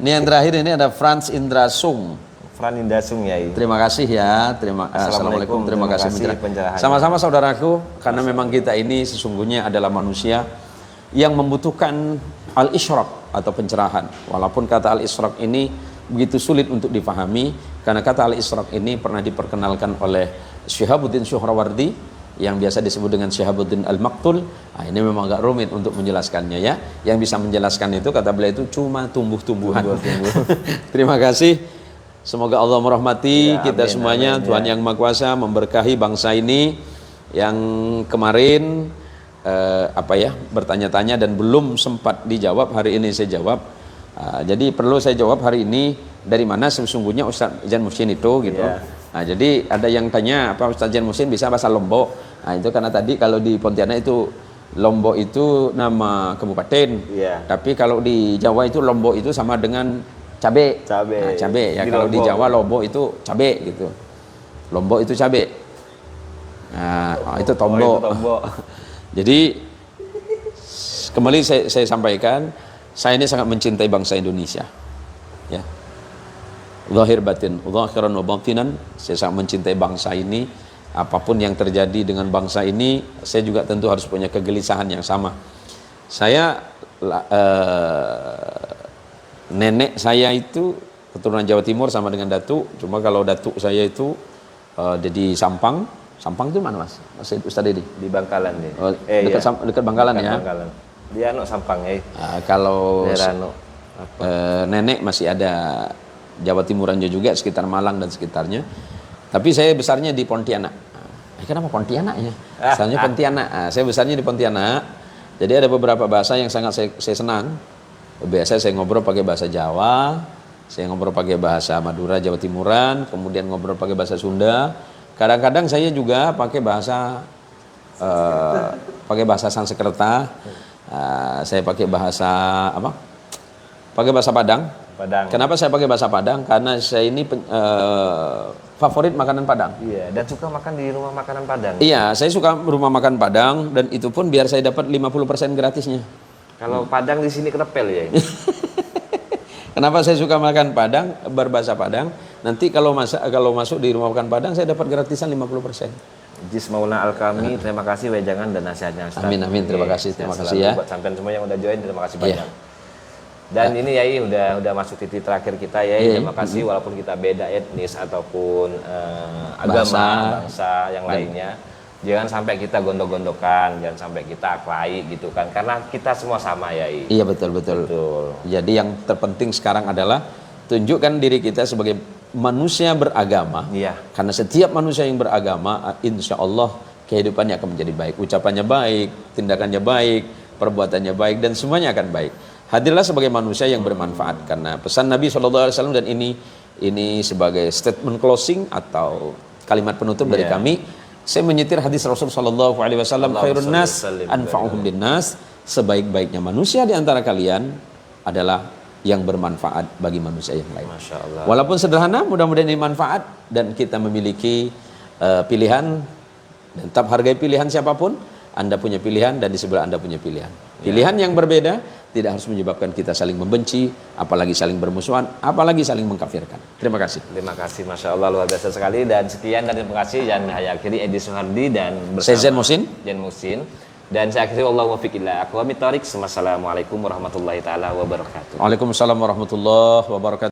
Ini yang terakhir ini ada Franz Indra Sung. Fran Indasung ya. Terima kasih ya. Assalamualaikum. Terima kasih pencerahannya. Sama-sama saudaraku, karena memang kita ini sesungguhnya adalah manusia yang membutuhkan al-isyraq atau pencerahan. Walaupun kata al-isyraq ini begitu sulit untuk dipahami, karena kata al-isyraq ini pernah diperkenalkan oleh Syihabuddin Syuhrawardi yang biasa disebut dengan Syihabuddin Al-Maktul. Nah, ini memang agak rumit untuk menjelaskannya ya. Yang bisa menjelaskan itu kata beliau itu cuma tumbuh-tumbuhan. Terima kasih. Semoga Allah merahmati Ya, kita amin, semuanya. amin, Tuhan ya. Yang Maha Kuasa memberkahi bangsa ini yang kemarin bertanya-tanya dan belum sempat dijawab. Hari ini saya jawab. Jadi perlu saya jawab hari ini, dari mana sesungguhnya Ustaz Jan Muhsin itu gitu. Ya. Nah, jadi ada yang tanya apa Ustaz Jan Muhsin bisa bahasa Lombok. Nah, itu karena tadi kalau di Pontianak itu Lombok itu nama kabupaten. Iya. Tapi kalau di Jawa itu Lombok itu sama dengan cabe. Cabe. Nah, cabe ya. Di Kalau di Lombok. Jawa Lombok itu cabe gitu. Lombok itu cabe. Nah, itu tombok. Oh, itu tombok. Jadi kembali saya sampaikan, saya ini sangat mencintai bangsa Indonesia. Ya. Zahir batin, zahiran wa batinan, saya sangat mencintai bangsa ini. Apapun yang terjadi dengan bangsa ini, saya juga tentu harus punya kegelisahan yang sama. Saya nenek saya itu keturunan Jawa Timur sama dengan datuk. Cuma kalau datuk saya itu jadi Sampang. Sampang itu mana Mas? Mas Ustaz Dedi? Di Bangkalan nih. Oh, dekat Bangkalan ya. Bangkalan. Dia Sampang ya. Kalau Daerah nenek masih ada Jawa Timuran juga sekitar Malang dan sekitarnya. Tapi saya besarnya di Pontianak. Kenapa Pontianak ya? Misalnya Pontianak. Saya besarnya di Pontianak. Jadi ada beberapa bahasa yang sangat saya senang. Biasa saya ngobrol pakai bahasa Jawa, saya ngobrol pakai bahasa Madura Jawa Timuran, kemudian ngobrol pakai bahasa Sunda. Kadang-kadang saya juga pakai bahasa Sanskerta. Saya pakai bahasa apa? Pakai bahasa Padang. Kenapa saya pakai bahasa Padang? Karena saya ini favorit makanan Padang. Iya, dan suka makan di rumah makanan Padang. Iya, saya suka rumah makan Padang dan itu pun biar saya dapat 50% gratisnya. Kalau Padang di sini ketepel ya. Kenapa saya suka makan Padang, berbahasa Padang? Nanti kalau masuk di rumah makan Padang saya dapat gratisan 50%. Jis Maulana Alkami, terima kasih wejangan dan nasihatnya Ustaz. Amin, terima kasih ya. Buat sampean semua yang udah join, terima kasih banyak. Dan ini Yai udah masuk titik terakhir kita Yai. Terima kasih walaupun kita beda etnis ataupun agama, bangsa yang lainnya. Jangan sampai kita gondok-gondokan, jangan sampai kita aklai gitu kan. Karena kita semua sama Yai. Iya betul. Jadi yang terpenting sekarang adalah tunjukkan diri kita sebagai manusia beragama. Iya. Karena setiap manusia yang beragama, insya Allah kehidupannya akan menjadi baik. Ucapannya baik, tindakannya baik, perbuatannya baik, dan semuanya akan baik. Hadirlah sebagai manusia yang bermanfaat. Karena pesan Nabi SAW, dan ini sebagai statement closing atau kalimat penutup dari kami. Saya menyetir hadis Rasul sallallahu alaihi wasallam, khairun nas anfa'uhum linnas, sebaik-baiknya manusia di antara kalian adalah yang bermanfaat bagi manusia yang lain. Masya Allah. Walaupun sederhana, mudah-mudahan ini manfaat dan kita memiliki pilihan, dan tetap hargai pilihan siapapun. Anda punya pilihan dan di sebelah Anda punya pilihan. Pilihan yang berbeda tidak harus menyebabkan kita saling membenci, apalagi saling bermusuhan, apalagi saling mengkafirkan. Terima kasih. Terima kasih, Masya Allah, luar biasa sekali. Dan sekian dan terima kasih. Dan saya akhiri Edi Suhardi dan Saya Zain Muhsin. Zain Muhsin. Dan saya akhiri Allahu muwaffiq ila aqwamit thoriq. Wassalamualaikum warahmatullahi taala wabarakatuh. Waalaikumsalam warahmatullahi wabarakatuh.